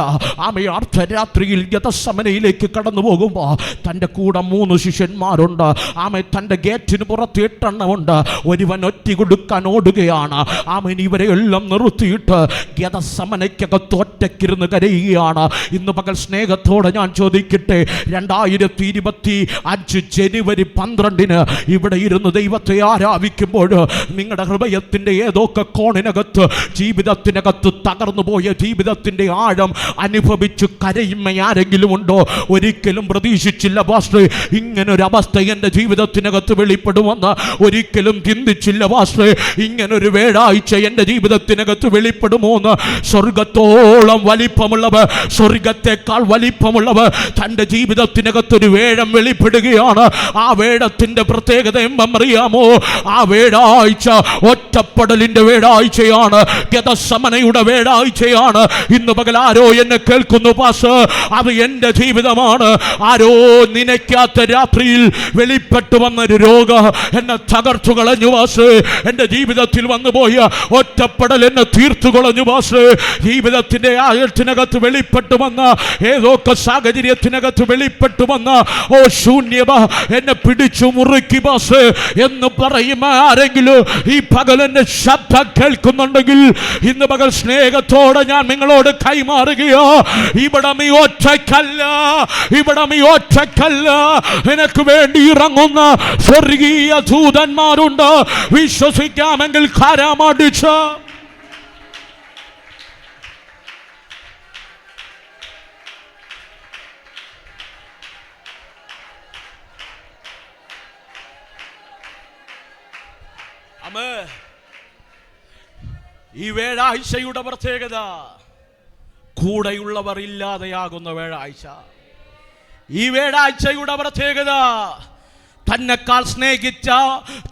ആമേ അർദ്ധരാത്രിയിൽ ഗതസമനയിലേക്ക് കടന്നു പോകുമ്പോൾ തൻ്റെ കൂടെ 3 ശിഷ്യന്മാരുണ്ട്. ആമേ തൻ്റെ ഗേറ്റിന് പുറത്ത് 8 എണ്ണമുണ്ട്. ഒരുവൻ ഒറ്റ കൊടുക്കാൻ ഓടുകയാണ്. ആമേൻ ഇവരെ എല്ലാം നിർത്തിയിട്ട് ഗതസമനയ്ക്കകത്ത് ഒറ്റയ്ക്കിരുന്ന് കരയുകയാണ്. ഇന്ന് പകൽ സ്നേഹത്തോടെ ഞാൻ ചോദിക്കട്ടെ, 2025 ജനുവരി 12 ഇവിടെ ഇരുന്ന് ദൈവത്തെ ആരാധിക്കുമ്പോൾ നിങ്ങളുടെ ഹൃദയത്തിൻ്റെ ഏതൊക്കെ കോണിനകത്ത്, ജീവിതത്തിനകത്ത് തകർന്നു പോയ ജീവിതത്തിൻ്റെ ആഴം അനുഭവിച്ചു കരയുന്ന ആരെങ്കിലും ഉണ്ടോ? ഒരിക്കലും പ്രതീക്ഷിച്ചില്ല പാസ്റ്റർ ഇങ്ങനൊരു അവസ്ഥ എൻ്റെ ജീവിതത്തിനകത്ത് വെളിപ്പെടുമെന്ന്, ഒരിക്കലും ചിന്തിച്ചില്ല പാസ്റ്റർ ഇങ്ങനൊരു വ്യാഴാഴ്ച എൻ്റെ ജീവിതത്തിനകത്ത് വെളിപ്പെടുമോന്ന്. സ്വർഗത്തോളം വലിപ്പമുള്ളവർ, സ്വർഗത്തെക്കാൾ വലിപ്പമുള്ളവർ തൻ്റെ ജീവിതത്തിനകത്തൊരു വേഴം വെളിപ്പെടുകയാണ്. ആ വേഴത്തിൻ്റെ പ്രത്യേകത അറിയാമോ? ആ വ്യാഴാഴ്ച ഒറ്റപ്പെടലിൻ്റെ വ്യാഴാഴ്ചയാണ്, ഗതസമനയുടെ വ്യാഴാഴ്ചയാണ്. ഇന്ന് പകൽ ആരോ എന്നെ കേൾക്കുന്നു, പാസ്റ്റർ അത് എൻ്റെ ജീവിതമാണ്. ആരോ നനയ്ക്കാത്ത രാത്രിയിൽ വെളിപ്പെട്ടു വന്നൊരു രോഗം എന്നെ തകർത്തു കളഞ്ഞു പാസ്റ്റർ. എൻ്റെ ജീവിതത്തിൽ വന്നു പോയ ഒറ്റപ്പെടൽ എന്നെ തീർത്തു കളഞ്ഞു പാസ്റ്റർ. ജീവിതത്തിൻ്റെ ആഴത്തിനകത്ത് വെളിപ്പെട്ടു വന്ന ഏതൊക്കെ സാഹചര്യത്തിനകത്ത് വെളിപ്പെട്ടു വന്ന ശൂന്യത എന്നെ പിടിച്ചു മുറുക്കി പാസ്റ്റർ എന്ന് പറയുന്ന ആരെങ്കിലും ഈ പകൽ എന്റെ ശബ്ദം കേൾക്കുന്നുണ്ടെങ്കിൽ ഇന്ന് പകൽ സ്നേഹത്തോടെ ഞാൻ നിങ്ങളോട് കൈമാറുകയോ, ഇവിടെ നീ ഒറ്റയ്ക്കല്ല, ഇവിടെ നീ ഒറ്റയ്ക്കല്ല. നിനക്ക് വേണ്ടി ഇറങ്ങുന്ന സ്വർഗീയ ദൂതന്മാരുണ്ട്. വിശ്വസിക്കാമെങ്കിൽ കരമടിച്ച ഈ വ്യാഴാഴ്ചയുടെ പ്രത്യേകത കൂടെയുള്ളവർ ഇല്ലാതെയാകുന്ന വ്യാഴാഴ്ച. ഈ വ്യാഴാഴ്ചയുടെ പ്രത്യേകത തന്നെക്കാൾ സ്നേഹിച്ച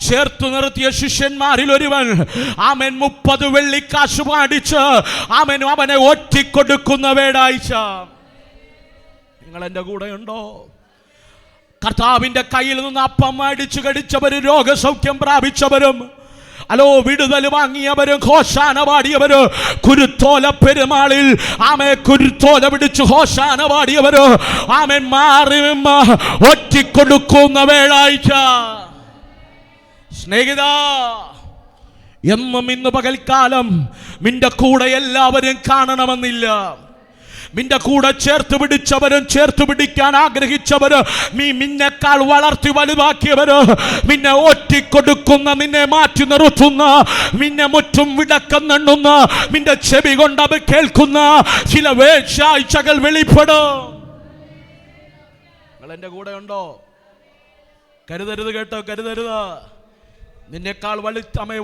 ചേർത്തു നിർത്തിയ ശിഷ്യന്മാരിൽ ഒരുവൻ ആമൻ 30 വെള്ളിക്കാശ് പാടിച്ച് ആമൻ അവനെ ഒറ്റിക്കൊടുക്കുന്ന വ്യാഴാഴ്ച. നിങ്ങൾ എൻ്റെ കൂടെ ഉണ്ടോ? കർത്താവിൻ്റെ കയ്യിൽ നിന്ന് അപ്പം അടിച്ചു കടിച്ചവരും രോഗസൗഖ്യം പ്രാപിച്ചവരും വിടുതൽ വാങ്ങിയവരും ഹോശാന പാടിയവരും കുരുത്തോല പെരുമാളിൽ ആമേ കുരുത്തോല പിടിച്ച് ഹോശാന പാടിയവരും ആമൻ മാറി ഒറ്റിക്കൊടുക്കുന്ന വ്യാഴാഴ്ച. സ്നേഹിത, എന്നും ഇന്ന് പകൽക്കാലം നിന്റെ കൂടെ എല്ലാവരും കാണണമെന്നില്ല. നിന്റെ കൂടെ ചേർത്ത് പിടിച്ചവരും ചേർത്ത് പിടിക്കാൻ ആഗ്രഹിച്ചവര്, നീ നിന്നെക്കാൾ വളർത്തി വലുതാക്കിയവര്, നിന്നെ ഒറ്റിക്കൊടുക്കുന്ന, നിന്നെ മാറ്റി നിർത്തുന്ന, നിന്നെ മുറ്റും വിടക്കെന്നെണ്ണുന്ന, നിന്റെ ചെവി കൊണ്ട് അത് കേൾക്കുന്ന ചില വേഴ്ചകൾ വെളിപ്പെടും. നിങ്ങൾ എൻ്റെ കൂടെ ഉണ്ടോ? കരുതരുത് കേട്ടോ, കരുതരുത്. നിന്നെക്കാൾ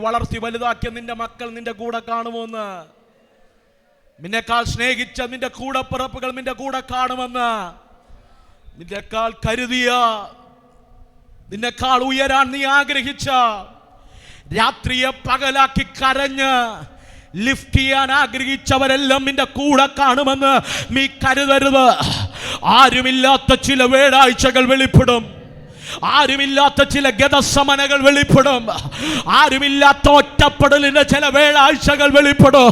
വളർത്തി വലുതാക്കിയ നിന്റെ മക്കൾ നിന്റെ കൂടെ കാണുമോന്ന്, നിന്നെക്കാൾ സ്നേഹിച്ച നിന്റെ കൂടപ്പിറപ്പുകൾ നിന്റെ കൂടെ കാണുമെന്ന്, നിന്നെക്കാൾ കരുതിയ, നിന്നെക്കാൾ ഉയരാൻ നീ ആഗ്രഹിച്ച, രാത്രിയെ പകലാക്കി കരഞ്ഞ് ലിഫ്റ്റ് ചെയ്യാൻ ആഗ്രഹിച്ചവരെല്ലാം നിന്റെ കൂടെ കാണുമെന്ന് നീ കരുതരുത്. ആരുമില്ലാത്ത ചില വ്യാഴാഴ്ചകൾ വെളിപ്പെടും. ആരുമില്ലാത്ത ചില ഗതസമനകൾ വെളിപ്പെടും. ആരുമില്ലാത്ത ഒറ്റപ്പെടലിന്റെ ചില വ്യാഴാഴ്ചകൾ വെളിപ്പെടും.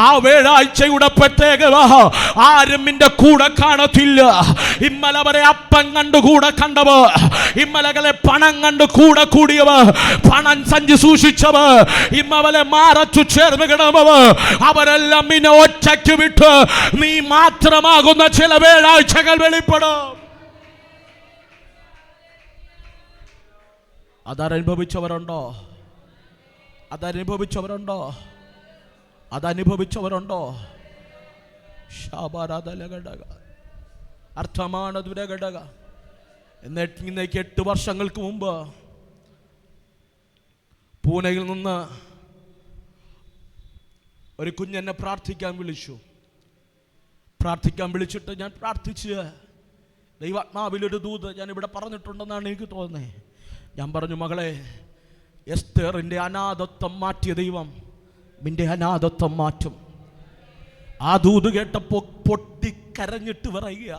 ആ വ്യാഴാഴ്ചയുടെ പ്രത്യേകത ആരും നിന്റെ കൂടെ കാണത്തില്ല. ഇന്നലെ വരെ അപ്പം കണ്ടു കൂടെ കണ്ടവർ, ഇന്നലകളെ പണം കണ്ടു കൂടെ കൂടിയവർ, പണം സഞ്ചി സൂക്ഷിച്ചവർ, ഇന്നലെ മാറച്ചു ചേർന്ന് കിടന്നവർ, അവരെല്ലാം നിന്നെ ഒറ്റയ്ക്ക് വിട്ട് നീ മാത്രമാകുന്ന ചില വ്യാഴാഴ്ചകൾ വെളിപ്പെടും. അതനുഭവിച്ചവരുണ്ടോ? അതനുഭവിച്ചവരുണ്ടോ? അതനുഭവിച്ചവരുണ്ടോ? അർത്ഥമാണ് ദുരഘടക. എന്നിട്ട് 8 വർഷങ്ങൾക്ക് മുമ്പ് പൂനെയിൽ നിന്ന് ഒരു കുഞ്ഞെന്നെ പ്രാർത്ഥിക്കാൻ വിളിച്ചിട്ട് ഞാൻ പ്രാർത്ഥിച്ച് ദൈവാത്മാവിലൊരു ദൂത് ഞാൻ ഇവിടെ പറഞ്ഞിട്ടുണ്ടെന്നാണ് എനിക്ക് തോന്നുന്നത്. ഞാൻ പറഞ്ഞു, മകളെ, എസ്തേറിൻ്റെ അനാഥത്വം മാറ്റിയ ദൈവം നിന്റെ അനാഥത്വം മാറ്റും. ആ ദൂത് കേട്ടപ്പോൾ പൊട്ടിക്കരഞ്ഞിട്ട് പറയുക,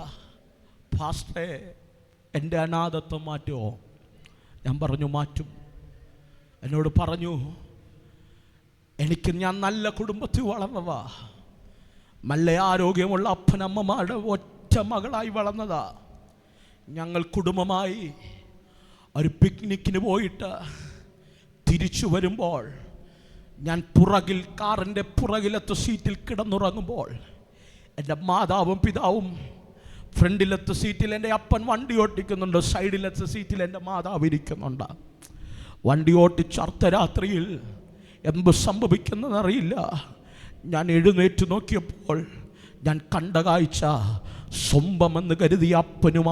ഫാസ്റ്റേ എൻ്റെ അനാഥത്വം മാറ്റുമോ? ഞാൻ പറഞ്ഞു, മാറ്റും. എന്നോട് പറഞ്ഞു, ഞാൻ നല്ല കുടുംബത്തിൽ വളർന്നതാ, നല്ല ആരോഗ്യമുള്ള അപ്പനമ്മമാരുടെ ഒറ്റ മകളായി വളർന്നതാ. ഞങ്ങൾ കുടുംബമായി ഒരു പിക്നിക്കിന് പോയിട്ട് തിരിച്ചു വരുമ്പോൾ ഞാൻ കാറിൻ്റെ പുറകിലത്തെ സീറ്റിൽ കിടന്നുറങ്ങുമ്പോൾ എൻ്റെ മാതാവും പിതാവും ഫ്രണ്ടിലത്തെ സീറ്റിൽ എൻ്റെ അപ്പൻ വണ്ടി ഓട്ടിക്കുന്നുണ്ട്, സൈഡിലത്തെ സീറ്റിൽ എൻ്റെ മാതാവ് ഇരിക്കുന്നുണ്ട്. വണ്ടി ഓട്ടിച്ച് അർദ്ധരാത്രിയിൽ എന്ത് സംഭവിക്കുന്നതെന്നറിയില്ല. ഞാൻ എഴുന്നേറ്റ് നോക്കിയപ്പോൾ ഞാൻ കണ്ട കാഴ്ച, സ്വന്തമെന്ന് കരുതിയ അപ്പനും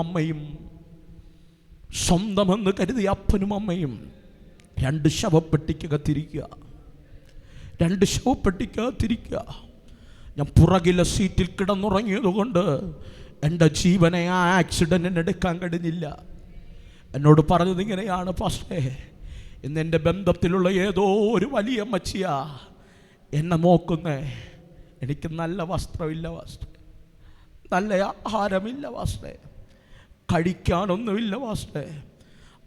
അമ്മയും രണ്ട് ശവപ്പെട്ടിക്കകത്തിരിക്കുക. ഞാൻ പുറകിലെ സീറ്റിൽ കിടന്നുറങ്ങിയത് കൊണ്ട് എൻ്റെ ജീവനെ ആ ആക്സിഡൻറ്റിന് എടുക്കാൻ കഴിഞ്ഞില്ല. എന്നോട് പറഞ്ഞത് ഇങ്ങനെയാണ്, പാസ്റ്റേ, ഇന്ന് എൻ്റെ ബന്ധത്തിലുള്ള ഏതോ ഒരു വലിയ അമ്മച്ചിയാ എന്നെ നോക്കുന്നേ. എനിക്ക് നല്ല വസ്ത്രമില്ല പാസ്റ്റേ, നല്ല ആഹാരമില്ല പാസ്റ്റേ, കഴിക്കാനൊന്നുമില്ല പാസ്റ്റേ.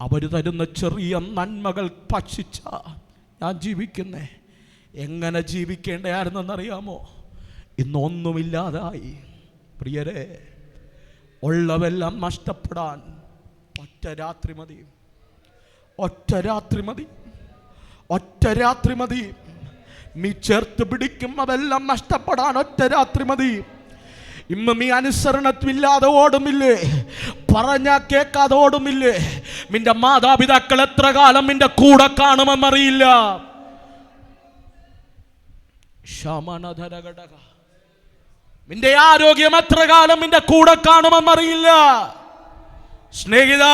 അവർ തരുന്ന ചെറിയ നന്മകൾ ഭക്ഷിച്ച ഞാൻ ജീവിക്കുന്നേ. എങ്ങനെ ജീവിക്കേണ്ടതായിരുന്നെന്നറിയാമോ? ഇന്നൊന്നുമില്ലാതായി. പ്രിയരെ, ഉള്ളവെല്ലാം നഷ്ടപ്പെടാൻ ഒറ്റ രാത്രി മതി. നീ ചേർത്ത് പിടിക്കുന്നതെല്ലാം നഷ്ടപ്പെടാൻ ഒറ്റ രാത്രി മതി. ഇന്ന് നീ അനുസരണത്തില്ലാതെ ഓടുമില്ലേ, പറഞ്ഞാ കേൾക്കാതെ ഓടുമില്ലേ? നിന്റെ മാതാപിതാക്കൾ എത്ര കാലം നിന്റെ കൂടെ കാണുമെന്നറിയില്ല. നിന്റെ ആരോഗ്യം എത്ര കാലം നിന്റെ കൂടെ കാണുമെന്നറിയില്ല. സ്നേഹിത,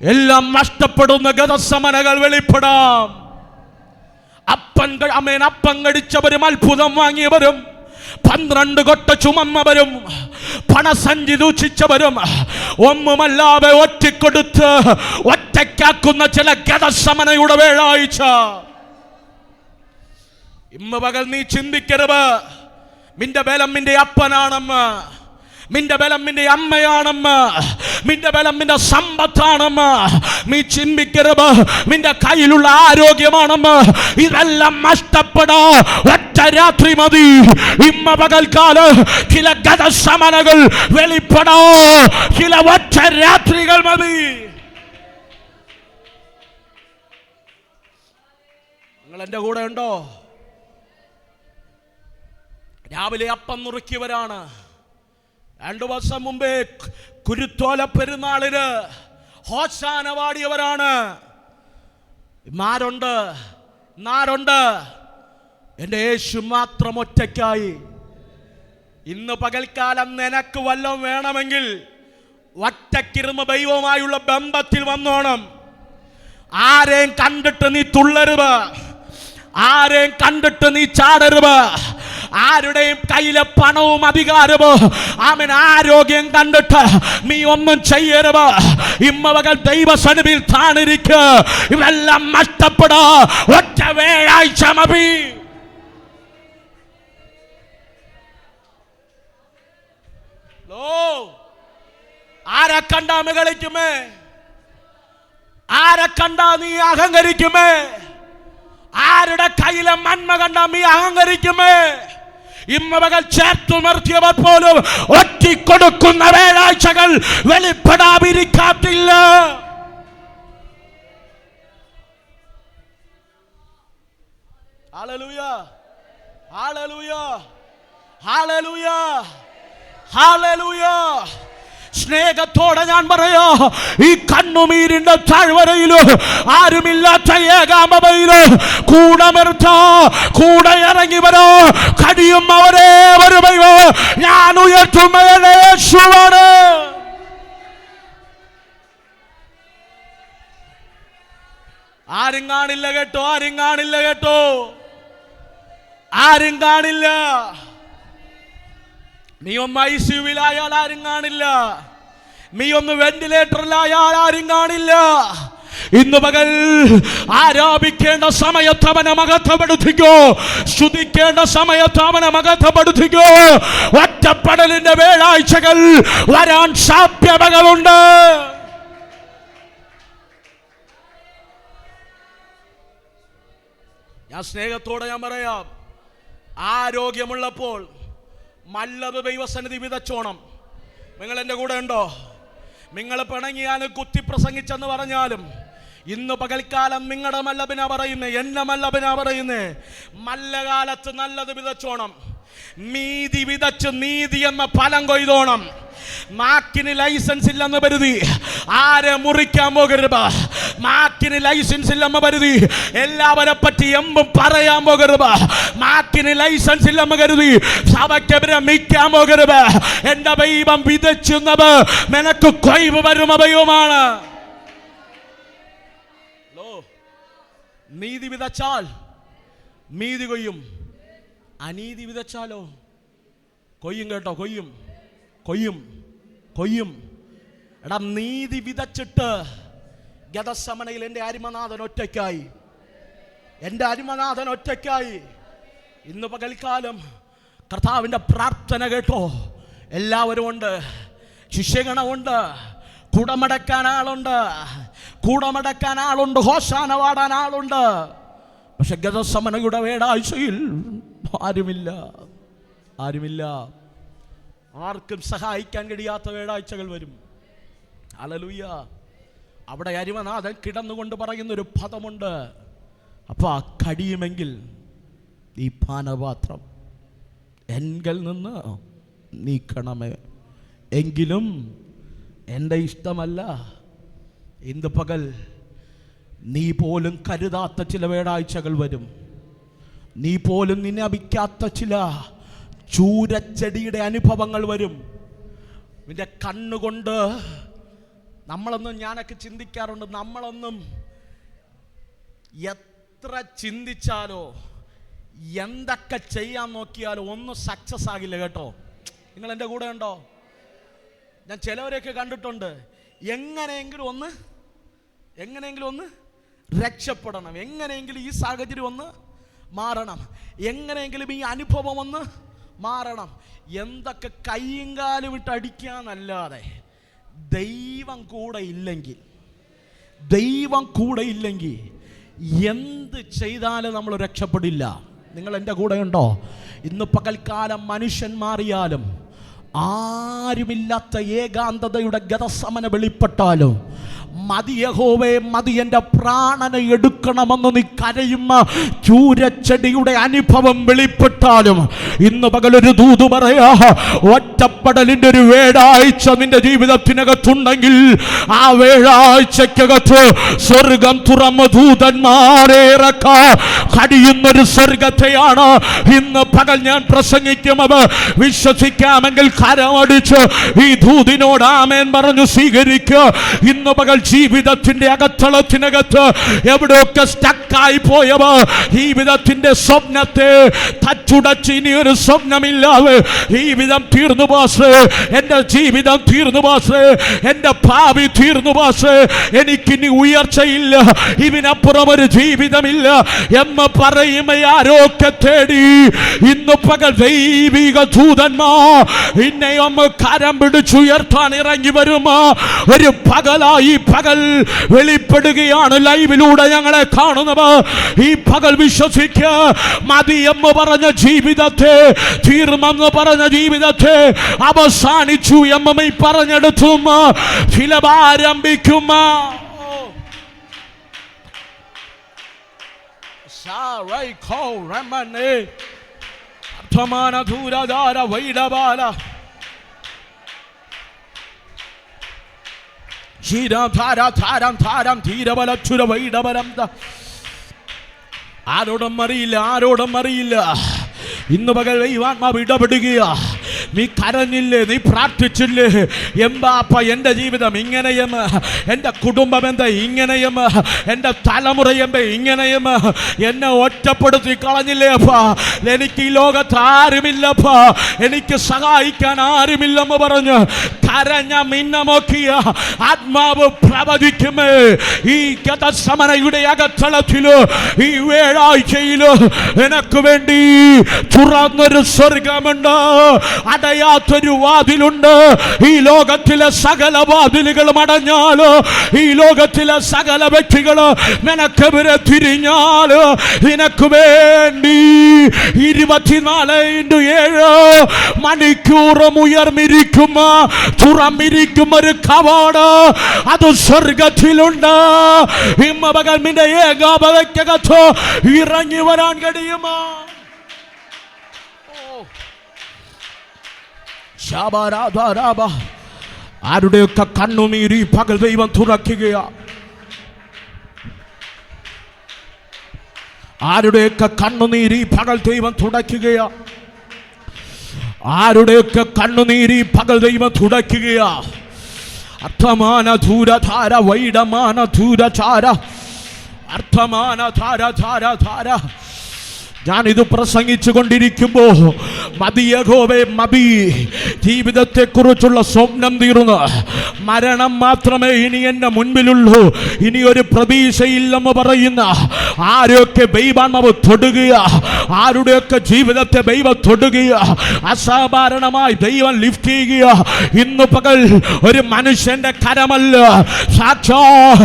എല്ലാം നഷ്ടപ്പെടുന്ന ഗതസമനകൾ വെളിപ്പെടാം. അപ്പം കടിച്ചവരും അത്ഭുതം വാങ്ങിയവരും 12 കൊട്ട ചുമന്നവരും പണസഞ്ചി ദൂഷിച്ചവരും ഒന്നുമല്ലാതെ ഒറ്റക്കൊടുത്ത് ഒറ്റയ്ക്കാക്കുന്ന ചില ഗതസമനയുടെ വേളാഴ്ച ഇന്ന് പകൽ നീ ചിന്തിക്കരുത്. നിന്റെ ബലം നിന്റെ അപ്പനാണെന്ന്, നിന്റെ ബലം നിന്റെ അമ്മയാണെന്ന്, നിന്റെ ബലം നിന്റെ സമ്പത്താണെന്ന് നീ ചിന്തിക്കരുത്. നിന്റെ കയ്യിലുള്ള ആരോഗ്യമാണെന്ന്. ഇതെല്ലാം നഷ്ടപ്പെടാ ഒറ്റ രാത്രി മതി. ഇമ്മ പകൽക്കാല് ചില ഗതസമനകൾ വെളിപ്പെടാ, ചില ഒറ്റ രാത്രികൾ മതി. നിങ്ങൾ എൻ്റെ കൂടെ ഉണ്ടോ? രാവിലെ അപ്പം നുറുക്കിയവരാണ്. 2 വർഷം മുമ്പേ കുരുത്തോല പെരുന്നാളിന് ഹോശാന പാടിയവരാണ്. നാരുണ്ട്. എൻ്റെ യേശു മാത്രം ഒറ്റയ്ക്കായി. ഇന്ന് പകൽക്കാലം നിനക്ക് വല്ലതും വേണമെങ്കിൽ ഒറ്റയ്ക്കിരുന്ന് ദൈവവുമായുള്ള ബന്ധത്തിൽ വന്നോണം. ആരെയും കണ്ടിട്ട് നീ തുള്ളരുത്, ആരെയും കണ്ടിട്ട് നീ ചാടരുത്. ആരുടെയും കയ്യിലെ പണവും അധികാരവും ആരോഗ്യം കണ്ടിട്ട് നീ ഒന്നും ചെയ്യരുത്. ഇമ്മവകൾ ദൈവസന്നിധിയിൽ താണിരിക്കുക. ഇവെല്ലാം നഷ്ടപ്പെടാ ഒറ്റ വേഴാഴ്ച മതി. ആരെ കണ്ടാ മികളിക്കുമേ? ആരെ കണ്ടാ നീ അഹങ്കരിക്കുമേ? ആരുടെ കയ്യിലെ നന്മ കണ്ടാ നീ അഹങ്കരിക്കുമേ? ഇമ്മവകൾ ചേർത്തു നിർത്തിയവർ പോലും ഒറ്റിക്കൊടുക്കുന്ന വേഴാഴ്ചകൾ വെളിപ്പെടാതിരിക്കത്തില്ല. ഹല്ലേലൂയ, ഹല്ലേലൂയ, ഹല്ലേലൂയ, ഹല്ലേലൂയ. സ്നേഹത്തോടെ ഞാൻ പറയാ, ഈ കണ്ണുനീരിന്റെ താഴ്വരയിലോ ആരുമില്ലാത്ത ഏകാമതയിലോ കൂടെ ഇറങ്ങി വരോ, കടിയും അവരെ വരുമയോ ഞാൻ ഉയർത്തുന്ന യേശുവാണ്. ആരും കാണില്ല കേട്ടോ, ആരും കാണില്ല കേട്ടോ, ആരും കാണില്ല. നീ ഒന്ന് ICUവിലായാൽ ആരും കാണില്ല, നീ ഒന്ന് വെന്റിലേറ്ററിലായാൽ ആരും കാണില്ല. ഇന്ന് പകൽ ആരാധിക്കേണ്ട സമയത്ത് അവനെ മഹത്വപ്പെടുത്തിക്കോ, സ്തുതിക്കേണ്ട സമയത്ത് അവനെ മഹത്വപ്പെടുത്തിക്കോ. ഒറ്റപ്പെടലിന്റെ വേളാഴ്ചകൾ വരാൻ സാധ്യതകളുണ്ട്. ഞാൻ സ്നേഹത്തോടെ ഞാൻ പറയാം, ആരോഗ്യമുള്ളപ്പോൾ നല്ലത് ദൈവസന്നിധി വിതച്ചോണം. നിങ്ങൾ എൻ്റെ കൂടെ ഉണ്ടോ? നിങ്ങൾ പിണങ്ങിയാലും കുത്തി പ്രസംഗിച്ചെന്ന് പറഞ്ഞാലും ഇന്ന് പകൽക്കാലം നിങ്ങളുടെ മല്ലബിനാ പറയുന്നേ, എന്നെ മല്ലബിനാ പറയുന്നേ, നല്ല കാലത്ത് നല്ലത് വിതച്ചോണം. നീതി വിതച്ച് നീതി എന്ന ഫലം കൊയ്തോണം. നാക്കിന് ലൈസൻസ് ഇല്ലെന്ന് കരുതി ആരെ മുറിക്കാൻ പോകരുത്. നാക്കിന് ലൈസൻസ് ഇല്ലെന്ന് കരുതി എല്ലാവരെ പറ്റി എമ്പും പറയാൻ പോകരുത്. നാക്കിന് ലൈസൻസ് ഇല്ലെന്ന് കരുതി സഭയ്ക്കെതിരെ മിക്കാൻ പോകരുത്. എന്റെ ദൈവം വിതച്ചുന്നത് നിനക്ക് കൊയ്വ് വരും അഭയവുമാണ്. നീതി വിതച്ചാൽ നീതി കൊയ്യും, അനീതി വിതച്ചാലോ കൊയ്യും കേട്ടോ, കൊയ്യും കൊയ്യും കൊയ്യും. എടാ, നീതി വിതച്ചിട്ട് ഗതസമനയിൽ എൻ്റെ അരിമനാഥൻ ഒറ്റയ്ക്കായി, എൻ്റെ അരിമനാഥൻ ഒറ്റയ്ക്കായി. ഇന്ന് പകൽക്കാലം കർത്താവിൻ്റെ പ്രാർത്ഥന കേട്ടോ. എല്ലാവരും ഉണ്ട്, ശിഷ്യഗണമുണ്ട്, കുടമടക്കാൻ ആളുണ്ട്, കൂടമടക്കാൻ ആളുണ്ട്, ഹോശാന പാടാൻ ആളുണ്ട്. പക്ഷെ ഗതസമനയുടെ വേടാഴ്ചയിൽ ആരുമില്ല, ആരുമില്ല. ആർക്കും സഹായിക്കാൻ കഴിയാത്ത വേടാഴ്ചകൾ വരും. ഹല്ലേലൂയ. അവിടെ അരിമനാഥൻ കിടന്നുകൊണ്ട് പറയുന്നൊരു പദമുണ്ട്, അപ്പാ കഴിയുമെങ്കിൽ ഈ പാനപാത്രം എങ്കിൽ നിന്ന് നീക്കണമേ, എങ്കിലും എൻ്റെ ഇഷ്ടമല്ല. ഇന്ന് പകൽ നീ പോലും കരുതാത്ത ചില വേടാഴ്ചകൾ വരും. നീ പോലും നിന്നെ അഭിക്കാത്ത ചില ചൂരച്ചെടിയുടെ അനുഭവങ്ങൾ വരും. നിന്റെ കണ്ണുകൊണ്ട് നമ്മളൊന്നും, ഞാനൊക്കെ ചിന്തിക്കാറുണ്ട്, നമ്മളൊന്നും എത്ര ചിന്തിച്ചാലോ എന്തൊക്കെ ചെയ്യാൻ നോക്കിയാലോ ഒന്നും സക്സസ് ആകില്ല കേട്ടോ. നിങ്ങൾ എൻ്റെ കൂടെ ഉണ്ടോ? ഞാൻ ചിലവരെയൊക്കെ കണ്ടിട്ടുണ്ട്, എങ്ങനെയെങ്കിലും ഒന്ന് രക്ഷപ്പെടണം, എങ്ങനെയെങ്കിലും ഈ സാഹചര്യം ഒന്ന് മാറണം, എങ്ങനെയെങ്കിലും ഈ അനുഭവം ഒന്ന് മാറണം, എന്തൊക്കെ കയ്യും കാലും വിട്ട് അടിക്കാന്നല്ലാതെ ദൈവം കൂടെ ഇല്ലെങ്കിൽ എന്ത് ചെയ്താലും നമ്മൾ രക്ഷപ്പെടില്ല. നിങ്ങൾ എൻ്റെ കൂടെ ഉണ്ടോ? ഇന്ന് പകൽക്കാലം മനുഷ്യൻ മാറിയാലും ആരുമില്ലാത്ത ഏകാന്തതയുടെ ഗതസമന വെളിപ്പെട്ടാലും മതി യഹോവേ മതി, എൻ്റെ പ്രാണനെ എടുക്കണമെന്ന് നീ കരയുന്ന ചൂരച്ചെടിയുടെ അനുഭവം വെളിപ്പെട്ടാലും ഇന്ന് പകലൊരു ദൂത് പറയാ, ഒറ്റപ്പെടലിൻ്റെ ഒരു വേഴാഴ്ച നിന്റെ ജീവിതത്തിനകത്തുണ്ടെങ്കിൽ ആ വേഴാഴ്ചക്കകത്ത് സ്വർഗം തുറന്ന ദൂതന്മാരെ ഇറക്കാൻ കഴിയുന്നൊരു സ്വർഗത്തെയാണ് ഇന്ന് പകൽ ഞാൻ പ്രസംഗിക്കുന്നത്. വിശ്വസിക്കാമെങ്കിൽ കരമടിച്ച് ഈ ദൂതിനോട് ആമേൻ പറഞ്ഞു സ്വീകരിക്കുക. ഇന്ന് പകൽ ജീവിതത്തിന്റെ അകത്തളത്തിനകത്ത് എവിടെയൊക്കെ സ്റ്റക്കായി പോയവ ജീവിതത്തിന്റെ സ്വപ്നത്തെ തച്ചുടച്ച് ഇനിയൊരു സ്വപ്നമില്ലാതെ ജീവിതം തീർന്നു പാസ്, എൻ്റെ ജീവിതം തീർന്നു പാസ്, എൻ്റെ ഭാവി തീർന്നു പാസ്, എനിക്കിനി ഉയർച്ചയില്ല, ഇതിനപ്പുറം ഒരു ജീവിതമില്ല എന്ന് പറയുന്ന ആരൊക്കെ തേടി ഇന്ന് പകൽ ദൈവിക ദൂതന്മാർ ഇന്നെ ഒന്ന് കരം പിടിച്ചുയർത്താൻ ഇറങ്ങി വരുമോ ഒരു പകലായി പകൽ വെളിപ്പെടുകയാണ്. ലൈവിലൂടെ ഞങ്ങളെ കാണുന്നത് ഈ പകൽ വിശ്വസിക്കുക. മതി എന്ന് പറഞ്ഞ ജീവിതത്തെ, തീർമെന്ന് പറഞ്ഞ ജീവിതത്തെ അവസാനിച്ചു എന്ന് പറഞ്ഞെടുത്തും ഫിലമാരംഭിക്കും. ആരോടും അറിയില്ല. ഇന്ന് പകൽ ദൈവാത്മാവ് ഇടപെടുക. നീ കരഞ്ഞില്ലേ, നീ പ്രാർത്ഥിച്ചില്ലേ? എമ്പാപ്പ എൻ്റെ ജീവിതം ഇങ്ങനെയും, എൻ്റെ കുടുംബം എന്താ ഇങ്ങനെയും, എൻ്റെ തലമുറ ഇങ്ങനെയും എന്നെ ഒറ്റപ്പെടുത്തി കളഞ്ഞില്ലേ അപ്പാ? എനിക്ക് ഈ ലോകത്ത് ആരുമില്ലപ്പാ, എനിക്ക് സഹായിക്കാൻ ആരുമില്ലെന്ന് പറഞ്ഞ് കരഞ്ഞ മിന്നമോക്കിയ ആത്മാവ് പ്രവചിക്കുമേ. ഈ ഗതസമനയുടെ അകത്തളത്തില് ഈ വ്യാഴാഴ്ചയില് എനക്ക് വേണ്ടി തുറന്നൊരു സ്വർഗമുണ്ട്, അടയാത്തൊരു വാതിലുണ്ട്. ഈ ലോകത്തിലെ സകല വാതിലുകളും അടഞ്ഞാല്, ഈ ലോകത്തിലെ സകല വ്യക്തികള് നിനക്കെതിരെ തിരിഞ്ഞാല്, നിനക്ക് വേണ്ടി 24/7 മണിക്കൂറും ഉയർന്നിരിക്കും, തുറന്നിരിക്കും ഒരു കവാട, അത് സ്വർഗത്തിലുണ്ട്. ഇമ്മ പകൽ നിന്റെ ഏകാപതയ്ക്കകത്ത് ഇറങ്ങി വരാൻ കഴിയുമോ? ആരുടെയൊക്കെ കണ്ണുനീരി പകൽ ദൈവം തുറക്കുകയാ, ആരുടെയൊക്കെ കണ്ണുനീരി പകൽ ദൈവം തുടയ്ക്കുകയാ, ആരുടെയൊക്കെ കണ്ണുനീരി പകൽ ദൈവം തുടയ്ക്കുകയാ. അർത്ഥമാന ധൂരധാര വൈഡമാന ധൂരചാര അർത്ഥമാന ധാര ധാര ധാര. ഞാനിത് പ്രസംഗിച്ചു കൊണ്ടിരിക്കുമ്പോ മതി യഹോവേ മതി, ജീവിതത്തെക്കുറിച്ചുള്ള സ്വപ്നം തീർന്ന് മരണം മാത്രമേ ഇനി എൻ്റെ മുൻപിലുള്ളൂ, ഇനി ഒരു പ്രതീക്ഷയില്ലെന്ന് പറയുന്ന ആരൊക്കെ ദൈവാത്മാവ് തൊടുകയ, ആരുടെയൊക്കെ ജീവിതത്തെ ദൈവം തൊടുകയ, അസാധാരണമായി ദൈവം ലിഫ്റ്റ് ചെയ്യുക. ഇന്ന് പകൽ ഒരു മനുഷ്യന്റെ കരമല്ല, സാക്ഷാൽ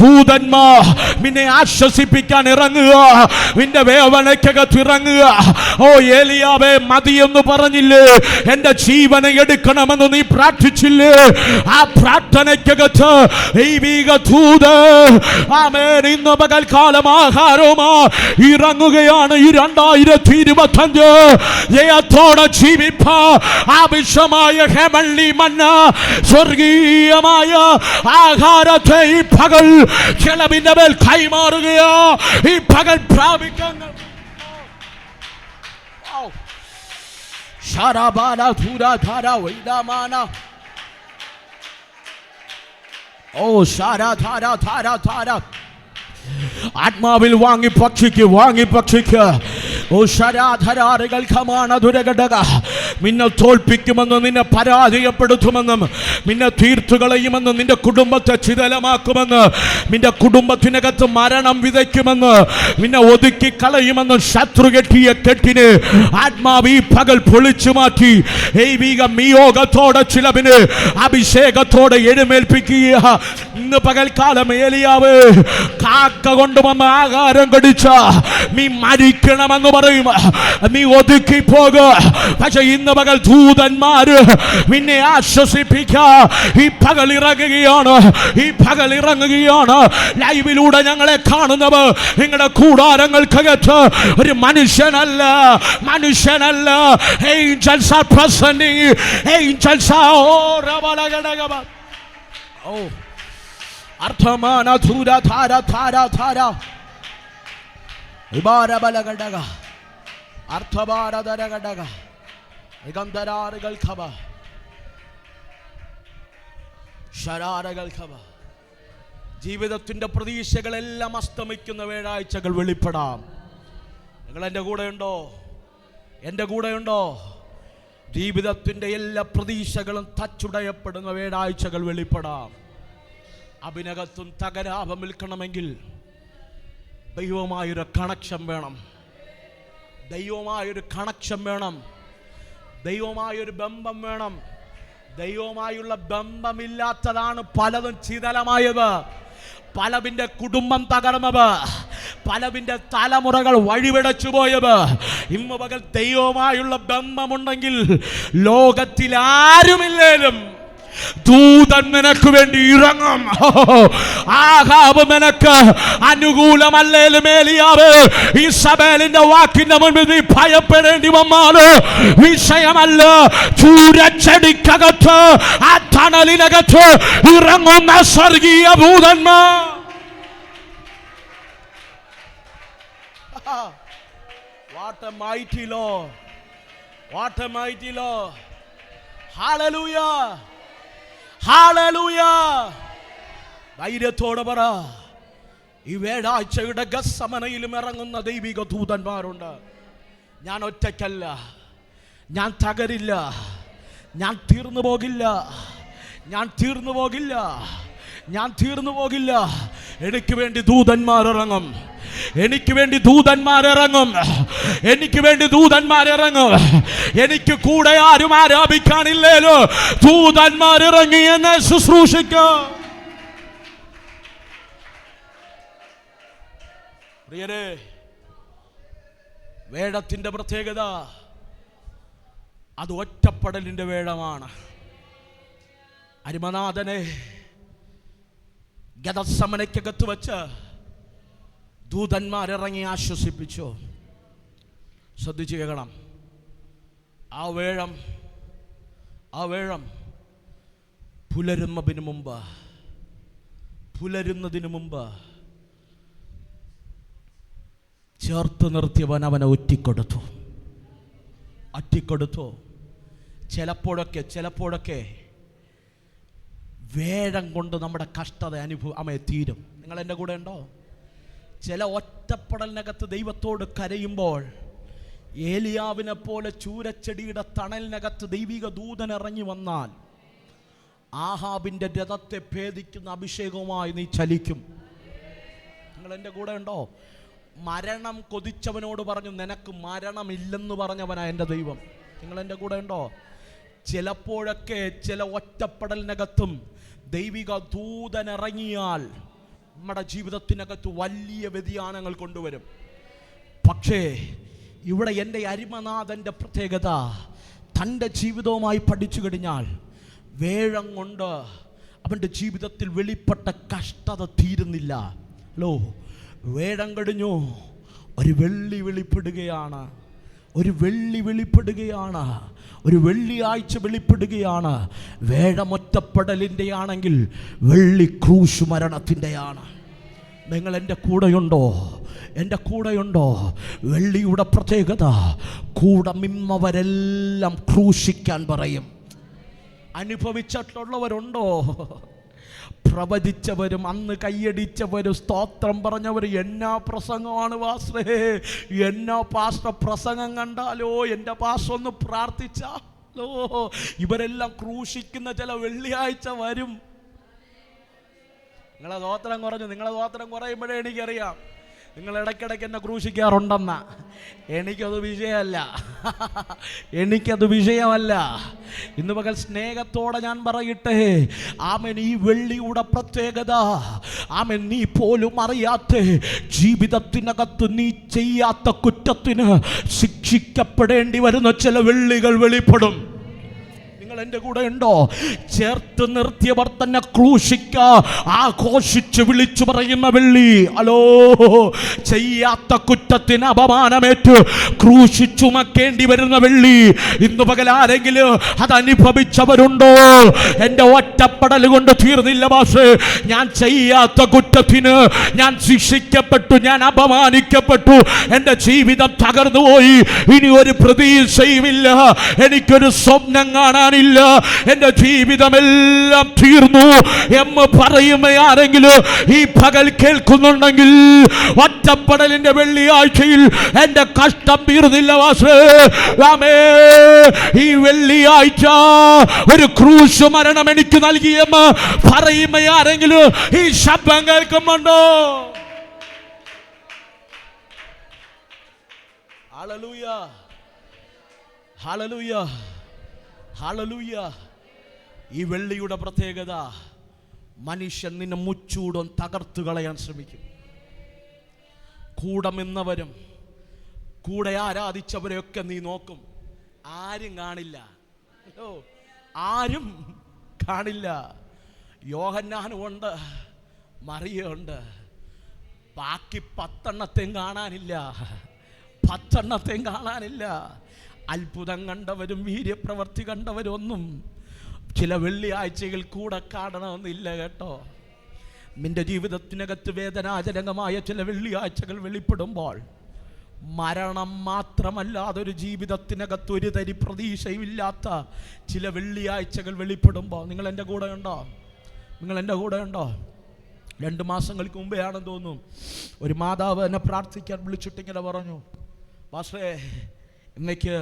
ദൂതന്മാർ നിന്നെ ആശ്വസിപ്പിക്കാൻ ഇറങ്ങുക, നിന്റെ വേവനയ്ക്കകത്തിറങ്ങുക. ഓ ഏലിയാവേ മതിയെന്ന് പറഞ്ഞില്ലേ? എന്റെ ജീവനെ എടുക്കണമെന്ന് നീ പ്രാർത്ഥിച്ചില്ലേ? ആ പ്രാർത്ഥനയ്ക്കകത്ത് ദൈവിക ദൂത് ആമേൻ ഇന്ന് പകൽക്കാലം ആഹാരവുമാ ഇറങ്ങുകയാണ്. ഈ 2025 ജയത്തോടെ ജീവിപ്പ ആവശ്യമായ ഹെവൻലി മന്ന, സ്വർഗീയമായ ആഹാരത്തെ ഈ പകൽ ചെലവിന്റെ മേൽ കൈമാറുകയോ ഈ പകൽ പ്രാപിക്കാൻ. ആത്മാവിൽ വാങ്ങി ഭക്ഷിക്ക്, വാങ്ങി ഭക്ഷിക്ക്. ഓ ശരാധരാറുകൾ ഖമാനധുരഘടക. നിന്നെ തോൽപ്പിക്കുമെന്നും നിന്നെ പരാജയപ്പെടുത്തുമെന്നും നിന്നെ തീർത്തുകളയുമെന്നും നിന്റെ കുടുംബത്തെ ചിതലമാക്കുമെന്ന്, നിന്റെ കുടുംബത്തിനകത്ത് മരണം വിതയ്ക്കുമെന്ന്, നിന്നെ ഒതുക്കി കളയുമെന്ന് ശത്രു കെട്ടിയ കെട്ടിന് ആത്മാവ് ഈ പകൽ പൊളിച്ചു മാറ്റി ദൈവിക നിയോഗത്തോടെ ചിലവിന് അഭിഷേകത്തോടെ എഴുന്നേൽപ്പിക്കുക. ഇന്ന് പകൽക്കാലം ഏലിയാവ് കാക്ക കൊണ്ടുവന്ന് ആഹാരം കടിച്ച നീ മരിക്കണമെന്ന് പറയും, നീ ഒതുക്കി പോക. പക്ഷെ ഇന്ന് പകൽ ദൂതന്മാര് നിന്നെ ആശ്വസിപ്പിക്കാ ഈ പകൽ ഇറങ്ങുകയാണ്, ഈ പകൽ ഇറങ്ങുകയാണ്. ലൈവിലൂടെ ഞങ്ങളെ കാണുന്നവർ നിങ്ങളുടെ കൂടാരങ്ങൾക്കകത്ത് ഒരു മനുഷ്യനല്ല, മനുഷ്യനല്ല. Angels are presenting, angels are oh അർത്ഥമാന ധൂര ധാര ധാര ധാര ഇബാരബലഘടക അർത്ഥഭാരധരഘടക നിഗന്ധരാറുകൾ ഖബ ശരാരകൾ ഖബ. ജീവിതത്തിന്റെ പ്രതീക്ഷകളെല്ലാം അസ്തമിക്കുന്ന വ്യാഴാഴ്ചകൾ വെളിപ്പെടാം. നിങ്ങൾ എൻ്റെ കൂടെ ഉണ്ടോ? എൻ്റെ കൂടെ ഉണ്ടോ? ജീവിതത്തിന്റെ എല്ലാ പ്രതീക്ഷകളും തച്ചുടയപ്പെടുന്ന വ്യാഴാഴ്ചകൾ വെളിപ്പെടാം. അഭിനകത്തും തകരാപം നിൽക്കണമെങ്കിൽ ദൈവമായൊരു കണക്ഷൻ വേണം, ദൈവമായൊരു കണക്ഷൻ വേണം, ദൈവമായൊരു ബന്ധം വേണം. ദൈവമായുള്ള ബന്ധമില്ലാത്തതാണ് പലതും ചിതലമായത്, പലതിൻ്റെ കുടുംബം തകർന്നത്, പലതിൻ്റെ തലമുറകൾ വഴിവിടച്ചു പോയത്. ഇന്ന് പകൽ ദൈവമായുള്ള ബന്ധമുണ്ടെങ്കിൽ ലോകത്തിൽ ആരുമില്ലേലും ദൂതൻ നിനക്ക് വേണ്ടി ഇറങ്ങും. ആഹാബ് നിനക്ക് അനുകൂലമല്ലേലും ഏലിയാവ് ഇസബേലിന്റെ വാക്കിന്റെ മുൻപിൽ നീ ഭയപ്പെടേണ്ടി വന്നാല് വിഷയമല്ല. ചൂരച്ചെടിക്കകത്ത് ആ തണലിനകത്ത് ഇറങ്ങുന്ന സ്വർഗീയ ദൂതന്മാർ. What a mighty Lord. What a mighty Lord. Hallelujah. Hallelujah. ധൈര്യത്തോടെ പറ, ഈ വേഴാഴ്ചയുടെ ഗസ്സമനയിലും ഇറങ്ങുന്ന ദൈവിക ദൂതന്മാരുണ്ട്. ഞാൻ ഒറ്റയ്ക്കല്ല, ഞാൻ തകരില്ല, ഞാൻ തീർന്നു പോകില്ല, ഞാൻ തീർന്നു പോകില്ല, ഞാൻ തീർന്നു പോകില്ല. എനിക്ക് വേണ്ടി ദൂതന്മാരിറങ്ങും, എനിക്ക് വേണ്ടി ദൂതന്മാരിറങ്ങും, എനിക്ക് വേണ്ടി ദൂതന്മാരിറങ്ങും. എനിക്ക് കൂടെ ആരും ആരാപിക്കാനില്ലേലോ, ദൂതന്മാരിറങ്ങി എന്നെ ശുശ്രൂഷിക്കും. പ്രിയരേ, വേഴത്തിന്റെ പ്രത്യേകത അത് ഒറ്റപ്പെടലിന്റെ വേഴമാണ്. അരിമനാഥനെ ഗദസമനയ്ക്കകത്ത് വെച്ച് ദൂതന്മാരിറങ്ങി ആശ്വസിപ്പിച്ചു. ശ്രദ്ധിച്ചു കേൾക്കണം. ആ വേഴം പുലരുന്നതിന് മുമ്പ് ചേർത്ത് നിർത്തിയവൻ അവനെ ഒറ്റിക്കൊടുത്തു. ചിലപ്പോഴൊക്കെ വേഴം കൊണ്ട് നമ്മുടെ കഷ്ടത അനുഭവം തീരും. നിങ്ങൾ എൻ്റെ കൂടെ ഉണ്ടോ? ചില ഒറ്റപ്പെടലിനകത്ത് ദൈവത്തോട് കരയുമ്പോൾ ഏലിയാവിനെ പോലെ ചൂരച്ചെടിയുടെ തണലിനകത്ത് ദൈവിക ദൂതൻ ഇറങ്ങി വന്നാൽ ആഹാബിൻ്റെ രഥത്തെ ഭേദിക്കുന്ന അഭിഷേകവുമായി നീ ചലിക്കും. നിങ്ങൾ എൻ്റെ കൂടെ ഉണ്ടോ? മരണം കൊതിച്ചവനോട് പറഞ്ഞു, നിനക്ക് മരണമില്ലെന്ന് പറഞ്ഞവനാ എൻ്റെ ദൈവം. നിങ്ങൾ എൻ്റെ കൂടെ ഉണ്ടോ? ചിലപ്പോഴൊക്കെ ചില ഒറ്റപ്പെടലിനകത്തും ദൈവിക ദൂതൻ ഇറങ്ങിയാൽ നമ്മുടെ ജീവിതത്തിനകത്ത് വലിയ വ്യതിയാനങ്ങൾ കൊണ്ടുവരും. പക്ഷേ ഇവിടെ എൻ്റെ അരിമനാഥൻ്റെ പ്രത്യേകത, തൻ്റെ ജീവിതവുമായി പഠിച്ചു കഴിഞ്ഞാൽ വേഴം കൊണ്ട് അവൻ്റെ ജീവിതത്തിൽ വെളിപ്പെട്ട കഷ്ടത തീരുന്നില്ല. വേഴം കഴിഞ്ഞു, ഒരു വെള്ളി വെളിപ്പെടുകയാണ്, ഒരു വെള്ളിയാഴ്ച വെളിപ്പെടുകയാണ്. വേഴമൊറ്റപ്പെടലിൻ്റെ ആണെങ്കിൽ വെള്ളി ക്രൂശ് മരണത്തിൻ്റെയാണ്. നിങ്ങൾ എൻ്റെ കൂടെയുണ്ടോ? വെള്ളിയുടെ പ്രത്യേകത, കൂടെ നിന്നവരെല്ലാം ക്രൂശിക്കാൻ പറയും. അനുഭവിച്ചിട്ടുള്ളവരുണ്ടോ? പ്രവചിച്ചവരും അന്ന് കൈയടിച്ചവരും സ്തോത്രം പറഞ്ഞവർ, എന്നാ പ്രസംഗമാണ് പാസ്റ്ററേ, എന്നാ പാസ്റ്റർ പ്രസംഗം കണ്ടാലോ, എൻ്റെ പാസ്റ്റർ ഒന്ന് പ്രാർത്ഥിച്ചാലോ. ഇവരെല്ലാം ക്രൂശിക്കുന്ന ചില വെള്ളിയാഴ്ച വരും. നിങ്ങളെ സ്തോത്രം കുറയുമ്പോഴേ എനിക്കറിയാം നിങ്ങൾ ഇടയ്ക്കിടയ്ക്ക് എന്നെ ക്രൂശിക്കാറുണ്ടെന്ന. എനിക്കത് വിഷയമല്ല. ഇന്ന് പകൽ സ്നേഹത്തോടെ ഞാൻ പറയട്ടെ, ആമേൻ, ഈ വെള്ളിയുടെ പ്രത്യേകത, ആമേൻ, നീ പോലും അറിയാത്ത ജീവിതത്തിനകത്ത് നീ ചെയ്യാത്ത കുറ്റത്തിന് ശിക്ഷിക്കപ്പെടേണ്ടി വരുന്ന ചില വെള്ളികൾ വെളിപ്പെടും. എൻ്റെ കൂടെ ഉണ്ടോ? ചേർത്ത് നിർത്തിയവർ തന്നെ ആഘോഷിച്ച് വിളിച്ചു പറയുന്ന വെള്ളി. ചെയ്യാത്ത കുറ്റത്തിന് അപമാനമേറ്റ് ക്രൂശിച്ചുമക്കേണ്ടി വരുന്ന വെള്ളി. ഇന്ന് പകൽ ആരെങ്കിലും അത് അനുഭവിച്ചവരുണ്ടോ? എൻ്റെ ഒറ്റപ്പെടൽ കൊണ്ട് തീർന്നില്ല പാസ്റ്റേ, ഞാൻ ചെയ്യാത്ത കുറ്റത്തിന് ഞാൻ ശിക്ഷിക്കപ്പെട്ടു, ഞാൻ അപമാനിക്കപ്പെട്ടു, എൻ്റെ ജീവിതം തകർന്നുപോയി, ഇനി ഒരു പ്രതീക്ഷയുമില്ല, എനിക്കൊരു സ്വപ്നം കാണാനില്ല, എന്റെ ജീവിതമെല്ലാം തീർന്നു എന്ന് പറയുന്ന ആരെങ്കിലും ഈ പകൽ കേൾക്കുന്നുണ്ടെങ്കിൽ, ഒറ്റപ്പെടലിന്റെ വെള്ളിയാഴ്ചയിൽ എന്റെ കഷ്ടം തീർന്നില്ല വാസേ, ഈ വെള്ളിയാഴ്ച ഒരു ക്രൂശ് മരണം എനിക്ക് നൽകിയെന്ന് പറയുന്ന ആരെങ്കിലും ഈ ശബ്ദം കേൾക്കുന്നുണ്ടോ? ഹല്ലേലൂയ, ഹല്ലേലൂയ, ഹല്ലേലൂയ. ഈ വെള്ളിയുടെ പ്രത്യേകത, മനുഷ്യൻ നിന്നെ മുച്ചൂടും തകർത്തു കളയാൻ ശ്രമിക്കും. കൂടെ നിന്നവരും കൂടെ ആരാധിച്ചവരെയൊക്കെ നീ നോക്കും, ആരും കാണില്ല, ആരും കാണില്ല. യോഹന്നാനും ഉണ്ട്, മറിയുണ്ട്, ബാക്കി 10 എണ്ണത്തെയും കാണാനില്ല. അത്ഭുതം കണ്ടവരും വീര്യപ്രവർത്തി കണ്ടവരും ഒന്നും ചില വെള്ളിയാഴ്ചകൾ കൂടെ കാണണമെന്നില്ല കേട്ടോ. നിന്റെ ജീവിതത്തിനകത്ത് വേദനാജനകമായ ചില വെള്ളിയാഴ്ചകൾ വെളിപ്പെടുമ്പോൾ മരണം മാത്രമല്ല, അതൊരു ജീവിതത്തിനകത്ത് ഒരു തരി പ്രതീക്ഷയുമില്ലാത്ത ചില വെള്ളിയാഴ്ചകൾ വെളിപ്പെടുമ്പോൾ നിങ്ങൾ എൻ്റെ കൂടെ ഉണ്ടോ? നിങ്ങൾ എൻ്റെ കൂടെ ഉണ്ടോ? 2 മാസങ്ങൾക്ക് മുമ്പേ ആണെന്ന് തോന്നുന്നു, ഒരു മാതാവ് എന്നെ പ്രാർത്ഥിക്കാൻ വിളിച്ചിട്ടിങ്ങനെ പറഞ്ഞു, പാസ്റ്ററേ ഇന്നേക്ക്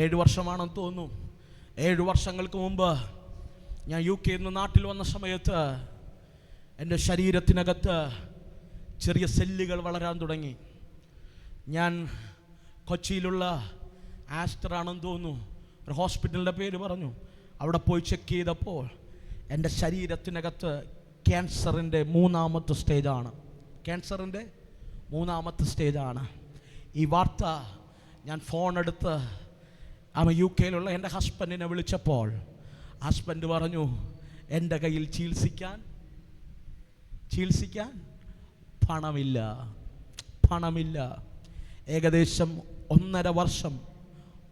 7 വർഷമാണെന്ന് തോന്നുന്നു, 7 വർഷങ്ങൾക്ക് മുമ്പ് ഞാൻ UK നിന്ന് നാട്ടിൽ വന്ന സമയത്ത് എൻ്റെ ശരീരത്തിനകത്ത് ചെറിയ സെല്ലുകൾ വളരാൻ തുടങ്ങി. ഞാൻ കൊച്ചിയിലുള്ള ആസ്റ്ററാണെന്ന് തോന്നുന്നു ഒരു ഹോസ്പിറ്റലിൻ്റെ പേര് പറഞ്ഞു. അവിടെ പോയി ചെക്ക് ചെയ്തപ്പോൾ എൻ്റെ ശരീരത്തിനകത്ത് ക്യാൻസറിൻ്റെ 3ാമത്തെ സ്റ്റേജാണ്. ക്യാൻസറിൻ്റെ 3ാമത്തെ സ്റ്റേജാണ്. ഈ വാർത്ത ഞാൻ ഫോൺ എടുത്ത് UK എൻ്റെ ഹസ്ബൻഡിനെ വിളിച്ചപ്പോൾ ഹസ്ബൻഡ് പറഞ്ഞു, എൻ്റെ കയ്യിൽ ചികിത്സിക്കാൻ പണമില്ല. ഏകദേശം 1.5 വർഷം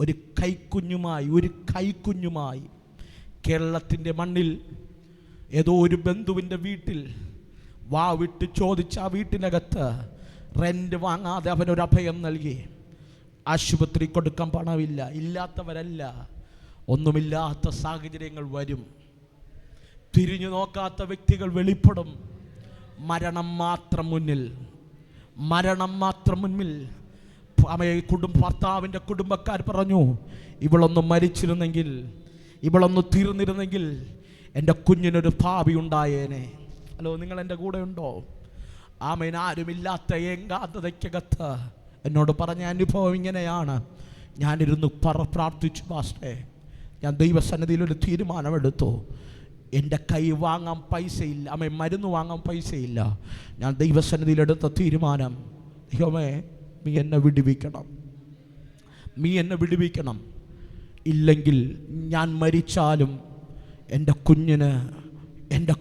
ഒരു കൈക്കുഞ്ഞുമായി കേരളത്തിൻ്റെ മണ്ണിൽ ഏതോ ഒരു ബന്ധുവിൻ്റെ വീട്ടിൽ വിട്ട് ചോദിച്ച ആ വീട്ടിനകത്ത് റെൻ്റ് വാങ്ങാതെ അവനൊരു അഭയം നൽകി. ആശുപത്രി കൊടുക്കാൻ പണമില്ല. ഇല്ലാത്തവരല്ല, ഒന്നുമില്ലാത്ത സാഹചര്യങ്ങൾ വരും. തിരിഞ്ഞു നോക്കാത്ത വ്യക്തികൾ വെളിപ്പെടും. മരണം മാത്രം മുന്നിൽ ഭർത്താവിൻ്റെ കുടുംബക്കാർ പറഞ്ഞു, ഇവളൊന്ന് മരിച്ചിരുന്നെങ്കിൽ, ഇവളൊന്ന് തീർന്നിരുന്നെങ്കിൽ എൻ്റെ കുഞ്ഞിനൊരു ഭാവി ഉണ്ടായേനെ. ഹലോ, നിങ്ങൾ എൻ്റെ കൂടെ ഉണ്ടോ? ആമേൻ. ആരുമില്ലാത്ത ഏകാന്തതയ്ക്കകത്ത് എന്നോട് പറഞ്ഞ അനുഭവം ഇങ്ങനെയാണ്. ഞാനിരുന്ന് പ്രാർത്ഥിച്ചു, പാസ്റ്റേ ഞാൻ ദൈവസന്നിധിയിലൊരു തീരുമാനമെടുത്തു. എൻ്റെ കൈ വാങ്ങാൻ പൈസയില്ല, മരുന്ന് വാങ്ങാൻ പൈസയില്ല. ഞാൻ ദൈവസന്നിധിയിലെടുത്ത തീരുമാനം, ദൈവമേ നീ എന്നെ വിടുവിക്കണം. ഇല്ലെങ്കിൽ ഞാൻ മരിച്ചാലും എൻ്റെ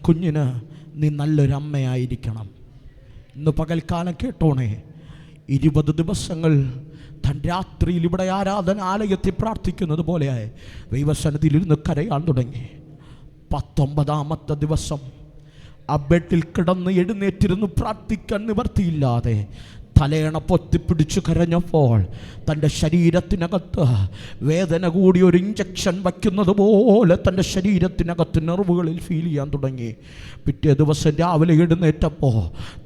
കുഞ്ഞിന് നീ നല്ലൊരു അമ്മയായിരിക്കണം. ഇന്ന് പകൽക്കാലം കേട്ടോണേ, 20 ദിവസങ്ങൾ തൻ രാത്രിയിൽ ഇവിടെ ആരാധനാലയത്തിൽ പ്രാർത്ഥിക്കുന്നത് പോലെ ദൈവസന്നിധിയിലിരുന്ന് കരയാൻ തുടങ്ങി. 19ാമത്തെ ദിവസം ആ ബെഡിൽ കിടന്ന് എഴുന്നേറ്റിരുന്ന് പ്രാർത്ഥിക്കാൻ നിവർത്തിയില്ലാതെ തലയണ പൊത്തിപ്പിടിച്ചു കരഞ്ഞപ്പോൾ തൻ്റെ ശരീരത്തിനകത്ത് വേദന കൂടി ഒരു ഇഞ്ചക്ഷൻ വയ്ക്കുന്നത് പോലെ തൻ്റെ ശരീരത്തിനകത്ത് നെർവുകളിൽ ഫീൽ ചെയ്യാൻ തുടങ്ങി. പിറ്റേ ദിവസം രാവിലെ എഴുന്നേറ്റപ്പോൾ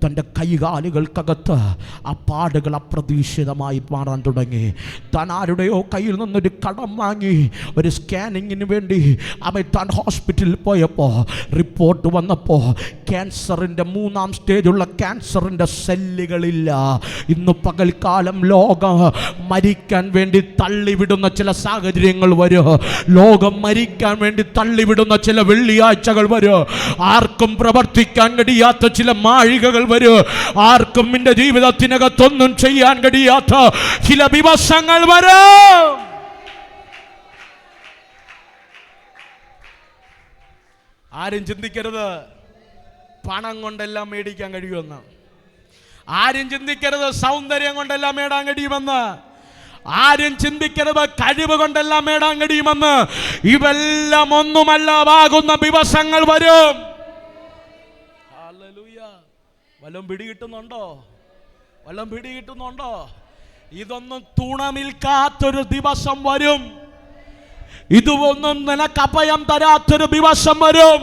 തൻ്റെ കൈകാലുകൾക്കകത്ത് ആ പാടുകൾ അപ്രതീക്ഷിതമായി മാറാൻ തുടങ്ങി. താൻ ആരുടെയോ കയ്യിൽ നിന്നൊരു കടം വാങ്ങി ഒരു സ്കാനിങ്ങിന് വേണ്ടി താൻ ഹോസ്പിറ്റലിൽ പോയപ്പോൾ റിപ്പോർട്ട് വന്നപ്പോൾ ക്യാൻസറിൻ്റെ 3ാം സ്റ്റേജുള്ള ക്യാൻസറിൻ്റെ സെല്ലുകളില്ല. ഇന്ന് പകൽക്കാലം ലോകം മരിക്കാൻ വേണ്ടി തള്ളിവിടുന്ന ചില സാഹചര്യങ്ങൾ വരും. ലോകം മരിക്കാൻ വേണ്ടി തള്ളിവിടുന്ന ചില വെള്ളിയാഴ്ചകൾ വരും. ആർക്കും പ്രവർത്തിക്കാൻ കഴിയാത്ത ചില മാഴികകൾ വരും. ആർക്കും നിന്റെ ജീവിതത്തിനകത്തൊന്നും ചെയ്യാൻ കഴിയാത്ത ചില ദിവസങ്ങൾ വരും. ആരും ചിന്തിക്കരുത് പണം കൊണ്ടെല്ലാം മേടിക്കാൻ കഴിയുമെന്ന്. ആരും ചിന്തിക്കരുത് സൗന്ദര്യം കൊണ്ടെല്ലാം നേടാൻ കഴിയുമെന്ന്. ആരും ചിന്തിക്കരുത് കഴിവ് കൊണ്ടെല്ലാം നേടാൻ കഴിയുമെന്ന്. ഇവെല്ലാം ഒന്നുമല്ലാതാകുന്ന ദിവസങ്ങൾ വരും. ഹല്ലേലൂയ. വല്ലതും പിടികിട്ടുന്നുണ്ടോ? ഇതൊന്നും തുണനിൽക്കാത്തൊരു ദിവസം വരും. ഇതൊന്നും നിനക്ക് അഭയം തരാത്തൊരു ദിവസം വരും.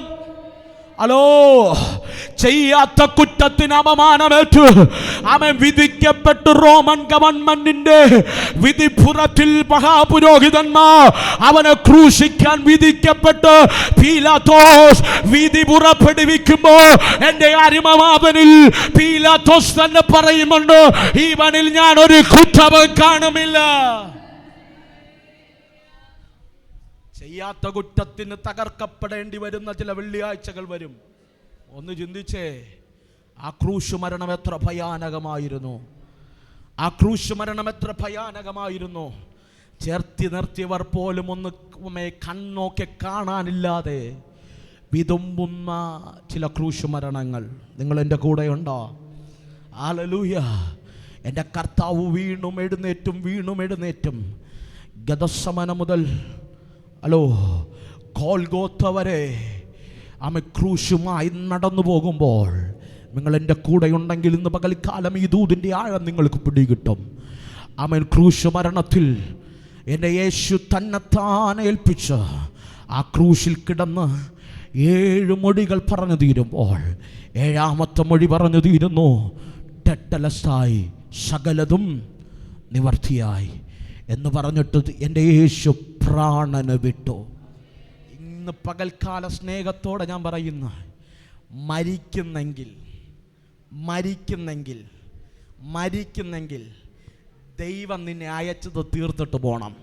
ഹലോ, ചെയ്യാത്ത കുറ്റത്തിന് അപമാനമേറ്റു അവൻ വിധിക്കപ്പെട്ടു. റോമൻ ഗവൺമെന്റിന്റെ വിധിപ്പുറത്തിൽ മഹാപുരോഹിതന്മാർ അവനെ ക്രൂശിക്കാൻ വിധിക്കപ്പെട്ട് പീലാത്തോസ് വിധി പുറപ്പെടുവിക്കുമ്പോ എന്റെ അരുമമാവനിൽ പീലാത്തോസ് തന്നെ പറയുന്നുണ്ട്, ഇവനിൽ ഞാൻ ഒരു കുറ്റവും കാണുമില്ല. ചെയ്യാത്ത കുറ്റത്തിന് തകർക്കപ്പെടേണ്ടി വരുന്ന ചില വെള്ളിയാഴ്ചകൾ വരും. ഒന്ന് ചിന്തിച്ചേ, ആ ക്രൂശ് മരണം എത്ര ഭയാനകമായിരുന്നു. ചേർത്തി നിർത്തിയവർ പോലും ഒന്ന് കണ്ണോക്കെ കാണാനില്ലാതെ വിതുമ്പുന്ന ചില ക്രൂശ് മരണങ്ങൾ. നിങ്ങൾ എൻ്റെ കൂടെയുണ്ടോ? ഹല്ലേലൂയ. എൻ്റെ കർത്താവ് വീണും എഴുന്നേറ്റും ഗദസമന മുതൽ ഗോൽഗോത്ത വരെ ക്രൂശുമായി നടന്നു പോകുമ്പോൾ നിങ്ങൾ എൻ്റെ കൂടെ ഉണ്ടെങ്കിൽ ഇന്ന് പകൽക്കാലം ഈ ദൂതിൻ്റെ ആഴം നിങ്ങൾക്ക് പിടികിട്ടും. ആമേൻ, ക്രൂശ് മരണത്തിൽ എൻ്റെ യേശു തന്നെത്താൻ ഏൽപ്പിച്ച് ആ ക്രൂശിൽ കിടന്ന് 7 മൊഴികൾ പറഞ്ഞു തീരുമ്പോൾ 7ാമത്തെ മൊഴി പറഞ്ഞു തീരുന്നു, ടെട്ടലസായി, സകലതും നിവർത്തിയായി എന്ന് പറഞ്ഞിട്ട് എൻ്റെ യേശു പ്രാണന് വിട്ടു. ഇന്ന് പകൽക്കാല സ്നേഹത്തോടെ ഞാൻ പറയുന്ന, മരിക്കുന്നെങ്കിൽ ദൈവം നിന്നെ അയച്ചത് തീർത്തിട്ട് പോകണം.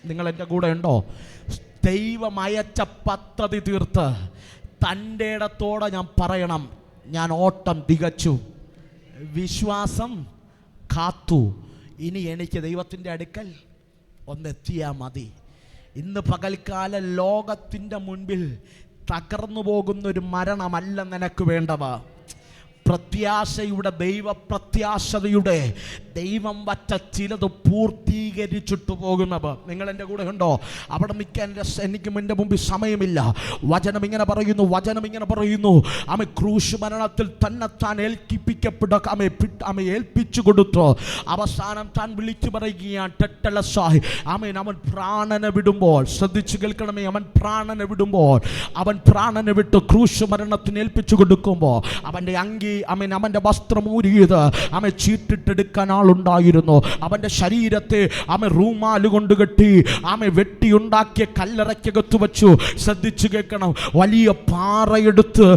നിങ്ങൾ എൻ്റെ കൂടെ ഉണ്ടോ? ദൈവം അയച്ച പദ്ധതി തീർത്ത് തൻ്റെ ഇടത്തോടെ ഞാൻ പറയണം, ഞാൻ ഓട്ടം തികച്ചു, വിശ്വാസം കാത്തു, ഇനി എനിക്ക് ദൈവത്തിൻ്റെ അടുക്കൽ ഒന്നെത്തിയാൽ മതി. ഇന്ന് പകൽക്കാല ലോകത്തിൻ്റെ മുൻപിൽ തകർന്നു പോകുന്നൊരു മരണമല്ല നിനക്ക് വേണ്ടവ. പ്രത്യാശയുടെ, ദൈവപ്രത്യാശതയുടെ, ദൈവം വച്ച ചിലത് പൂർത്തീകരിച്ചിട്ട് പോകുന്നവ. നിങ്ങൾ എൻ്റെ കൂടെ ഉണ്ടോ? അവിടെ നിൽക്കാൻ എനിക്ക് എൻ്റെ മുമ്പിൽ സമയമില്ല. വചനം ഇങ്ങനെ പറയുന്നു, ആമേ, ക്രൂശ് മരണത്തിൽ തന്നെത്താൻ ഏൽപ്പിച്ചു കൊടുത്തു. അവസാനം താൻ വിളിച്ചു പറയുകയാണ്, ടെട്ടലസായി. ആമേൻ, അവൻ പ്രാണനെ വിടുമ്പോൾ, ശ്രദ്ധിച്ചു കേൾക്കണമേ, അവൻ പ്രാണനെ വിട്ട് ക്രൂശ് മരണത്തിന് ഏൽപ്പിച്ചു കൊടുക്കുമ്പോൾ അവൻ്റെ അങ്കി, അവൻ്റെ വസ്ത്രം ഊരിയത് ചീട്ടിട്ടെടുക്കാൻ ആളുണ്ടായിരുന്നു. അവൻ്റെ ശരീരത്തെ റൂമാല് കൊണ്ട് കെട്ടി വെട്ടിയുണ്ടാക്കിയ കല്ലറയ്ക്കകത്ത് വെച്ചു. ശ്രദ്ധിച്ചു കേൾക്കണം, വലിയ പാറയെടുത്ത്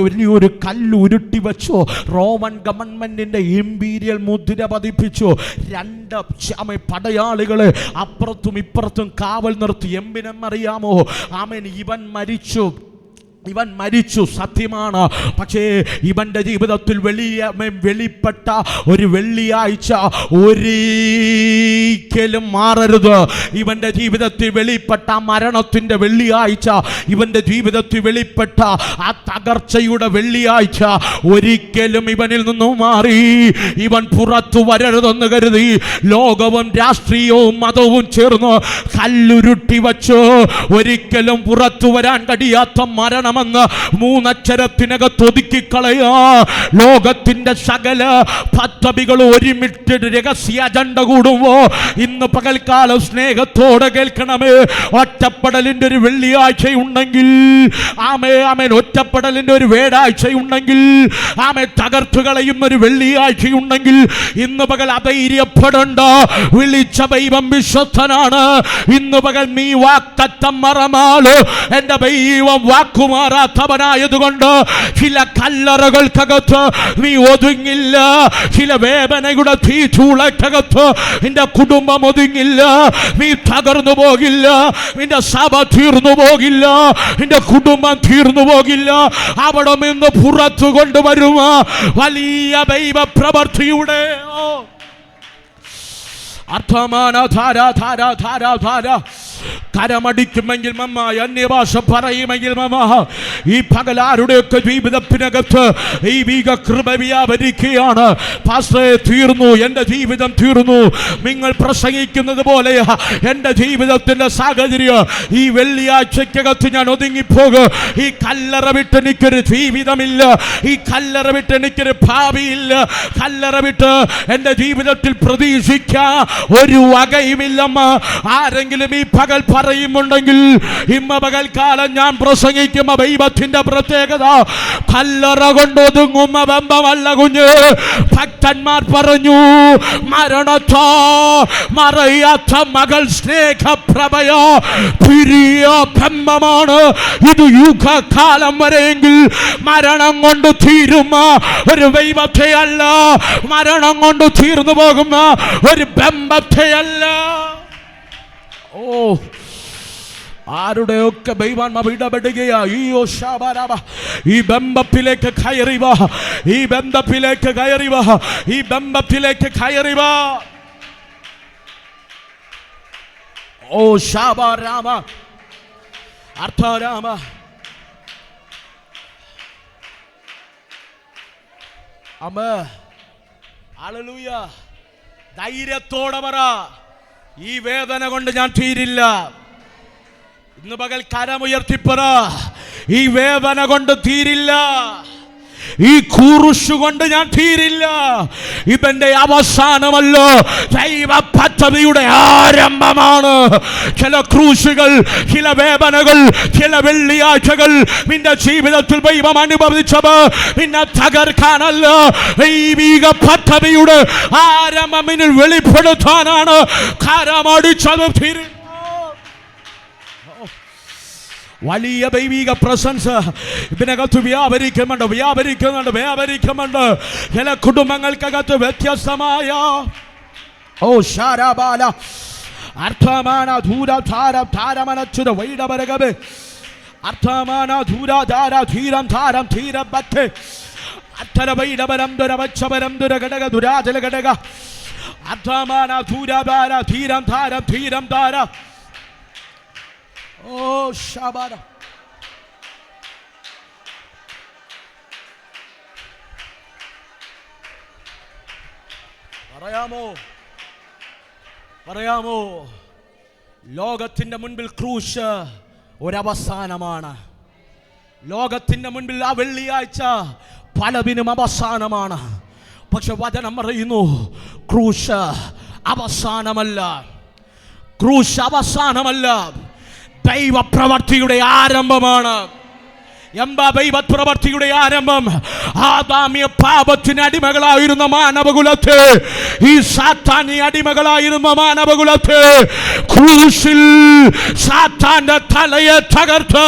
വലിയൊരു കല്ല് ഉരുട്ടി വെച്ചു. റോമൻ ഗവൺമെന്റിന്റെ ഇമ്പീരിയൽ മുദ്ര പതിപ്പിച്ചു. 2 പടയാളികളെ അപ്പുറത്തും ഇപ്പുറത്തും കാവൽ നിർത്തി. എന്തിനെന്നറിയാമോ? ഇവൻ മരിച്ചു, സത്യമാണ്. പക്ഷേ ഇവന്റെ ജീവിതത്തിൽ വെളിപ്പെട്ട ഒരു വെള്ളിയാഴ്ച ഒരിക്കലും മാറരുത്. ഇവന്റെ ജീവിതത്തിൽ വെളിപ്പെട്ട മരണത്തിന്റെ വെള്ളിയാഴ്ച, ഇവന്റെ ജീവിതത്തിൽ വെളിപ്പെട്ട ആ തകർച്ചയുടെ വെള്ളിയാഴ്ച ഒരിക്കലും ഇവനിൽ നിന്നും മാറി ഇവൻ പുറത്തു വരരുതെന്ന് കരുതി ലോകവും രാഷ്ട്രീയവും മതവും ചേർന്ന് കല്ലുരുട്ടി വച്ചു. ഒരിക്കലും പുറത്തു വരാൻ കഴിയാത്ത മരണം 3 അക്ഷരത്തിനകത്ത് ഒതുക്കിക്കളയാ. ലോകത്തിന്റെ സകല പദ്ധതികൾ ഒരുമിച്ച് രഹസ്യ അജണ്ട കൂടുമ്പോ ഇന്ന് പകൽക്കാലം സ്നേഹത്തോടെ കേൾക്കണമേ, ഒറ്റപ്പെടലിന്റെ ഒരു വെള്ളിയാഴ്ചയുണ്ടെങ്കിൽ, ഒറ്റപ്പെടലിന്റെ ഒരു വേടാഴ്ചയുണ്ടെങ്കിൽ, തകർത്തു കളയുന്ന ഒരു വെള്ളിയാഴ്ചയുണ്ടെങ്കിൽ ഇന്ന് പകൽ അധൈര്യപ്പെടണ്ട. വിളിച്ച ദൈവം വിശ്വസ്തനാണ്. ഇന്ന് പകൽ നീ വാക്തത്തം മറമാള്, എന്റെ ദൈവം വാക്കുമാറാത്തവനായതുകൊണ്ട് ചില കല്ലറകൾക്കകത്ത് നീ ഒതുങ്ങില്ല. ചില വേദനയുടെ തീച്ചൂളക്കകത്ത് നിന്റെ കുടുംബം ഒതുങ്ങില്ല. നീ തകർന്നു പോകില്ല. നിന്റെ സഭ തീർന്നു പോകില്ല. നിന്റെ കുടുംബം തീർന്നു പോകില്ല. അവിടെ നിന്ന് പുറത്തു കൊണ്ടുവരുക വലിയ ദൈവ പ്രവൃത്തിയുടെ അർത്ഥമാന ധാര ധാര ധാര ധാര. കരമടിക്കുമെങ്കിൽ മമ്മ, അന്യഭാഷ പറയുമെങ്കിൽ മമ്മ, ഈ പകലാരുടെയൊക്കെ ജീവിതത്തിനകത്ത് ഈ കൃപ വ്യാപരിക്കുകയാണ്. പാസ്റ്ററെ, തീർന്നു, എൻ്റെ ജീവിതം തീർന്നു. നിങ്ങൾ പ്രസംഗിക്കുന്നത് പോലെ എൻ്റെ ജീവിതത്തിൻ്റെ സാഹചര്യം ഈ വെള്ളിയാഴ്ചക്കകത്ത് ഞാൻ ഒതുങ്ങിപ്പോകും. ഈ കല്ലറ വിട്ട് എനിക്കൊരു ജീവിതമില്ല. ഈ കല്ലറ വിട്ട് എനിക്കൊരു ഭാവിയില്ല. കല്ലറ വിട്ട് എൻ്റെ ജീവിതത്തിൽ പ്രതീക്ഷിക്കാൻ ഒരു വകയുമില്ലമ്മ. ആരെങ്കിലും ഈ പകൽ പറയുമുണ്ടെങ്കിൽ ഇന്ന് പകൽക്കാലം ഞാൻ പ്രസംഗിക്കുന്ന ദൈവത്തിന്റെ പ്രത്യേകത കല്ലറ കൊണ്ടൊതുങ്ങുന്ന ബന്ധമല്ല കുഞ്ഞ്. ഭക്തന്മാർ പറഞ്ഞു, മരണത്തോ മറയാത്ത മകൾ സ്നേഹപ്രഭയോ പ്രിയ ബന്ധമാണ് ഇത്. യുഗകാലം വരെയെങ്കിൽ മരണം കൊണ്ട് തീരുന്ന ഒരു ദൈവത്തെയല്ല, മരണം കൊണ്ട് തീർന്നു പോകുന്ന ഒരു ബന്ധത്തെയല്ല. ഓ, ആരുടെയൊക്കെ ദൈവാത്മാവ് ഇടപെടുകയാ. ഈ ബന്ധത്തിലേക്ക് കയറി വാ, ഈ ബന്ധത്തിലേക്ക് കയറി വാ, ഈ ബന്ധത്തിലേക്ക് കയറി വാ. ഓ ശാബ രാമ അർത്ഥ രാമ. അമ്മേ, ഹല്ലേലൂയ. ധൈര്യത്തോടെ പറ, ഈ വേദന കൊണ്ട് ഞാൻ തീരില്ല. ഇന്ന് പകൽ കരമുയർത്തിപ്പറ, ഈ വേദന കൊണ്ട് തീരില്ല. ഈ കുരിശ് കൊണ്ട് ഞാൻ തീരില്ല. ഇവന്റെ അവസാനമല്ല, ദൈവ പദ്ധതിയുടെ ആരംഭമാണ്. ചില ക്രൂശുകൾ, ചില വേദനകൾ, ചില വെള്ളിയാഴ്ചകൾ നിന്റെ ജീവിതത്തിൽ ദൈവം അനുഭവിച്ചത് നിന്നെ തകർക്കാനല്ല, ദൈവിക പദ്ധതിയുടെ ആരംഭം വെളിപ്പെടുത്താനാണ്. കരമടിച്ചത് തീരും. വലിയ ദൈവിക പ്രസൻസ് ഇതിനകത്ത് വ്യാപരിക്കുന്നുണ്ട്. ചില കുടുംബങ്ങൾക്കകത്ത് വ്യത്യസ്തമായ ശാരാബാല അർത്ഥമാന ധൂരധാര ധാരമനച്ചുര വൈഡവരകവേ അർത്ഥമാന ധൂരാധാര ധീരം ധാരം ധീരബദ്ധേ അർത്ഥര വൈഡവരം ദുരവച്ചവരം ദുരഘടക ദുരാജല ഘടക അർത്ഥമാന ധൂരാധാര ധീരം ധാരം ധീരം ധാര. ഓ ശബര പറയാമോ ലോകത്തിന്റെ മുൻപിൽ ക്രൂശ് ഒരവസാനമാണ്. ലോകത്തിന്റെ മുൻപിൽ ആ വെള്ളിയാഴ്ച പലതിനും അവസാനമാണ്. പക്ഷെ വചനം പറയുന്നു ക്രൂശ് അവസാനമല്ല. ക്രൂശ് അവസാനമല്ല, ദൈവപ്രവർത്തിയുടെ ആരംഭമാണ്. എന്താ ദൈവപ്രവർത്തിയുടെ ആരംഭം? ആദാമ്യ പാപത്തിന് അടിമകളായിരുന്ന മാനവകുലത്തെ, ഈ സാത്താന്യ അടിമകളായിരുന്ന മാനവകുലത്തെ ക്രൂശിൽ സാത്താന്റെ തലയെ തകർത്ത്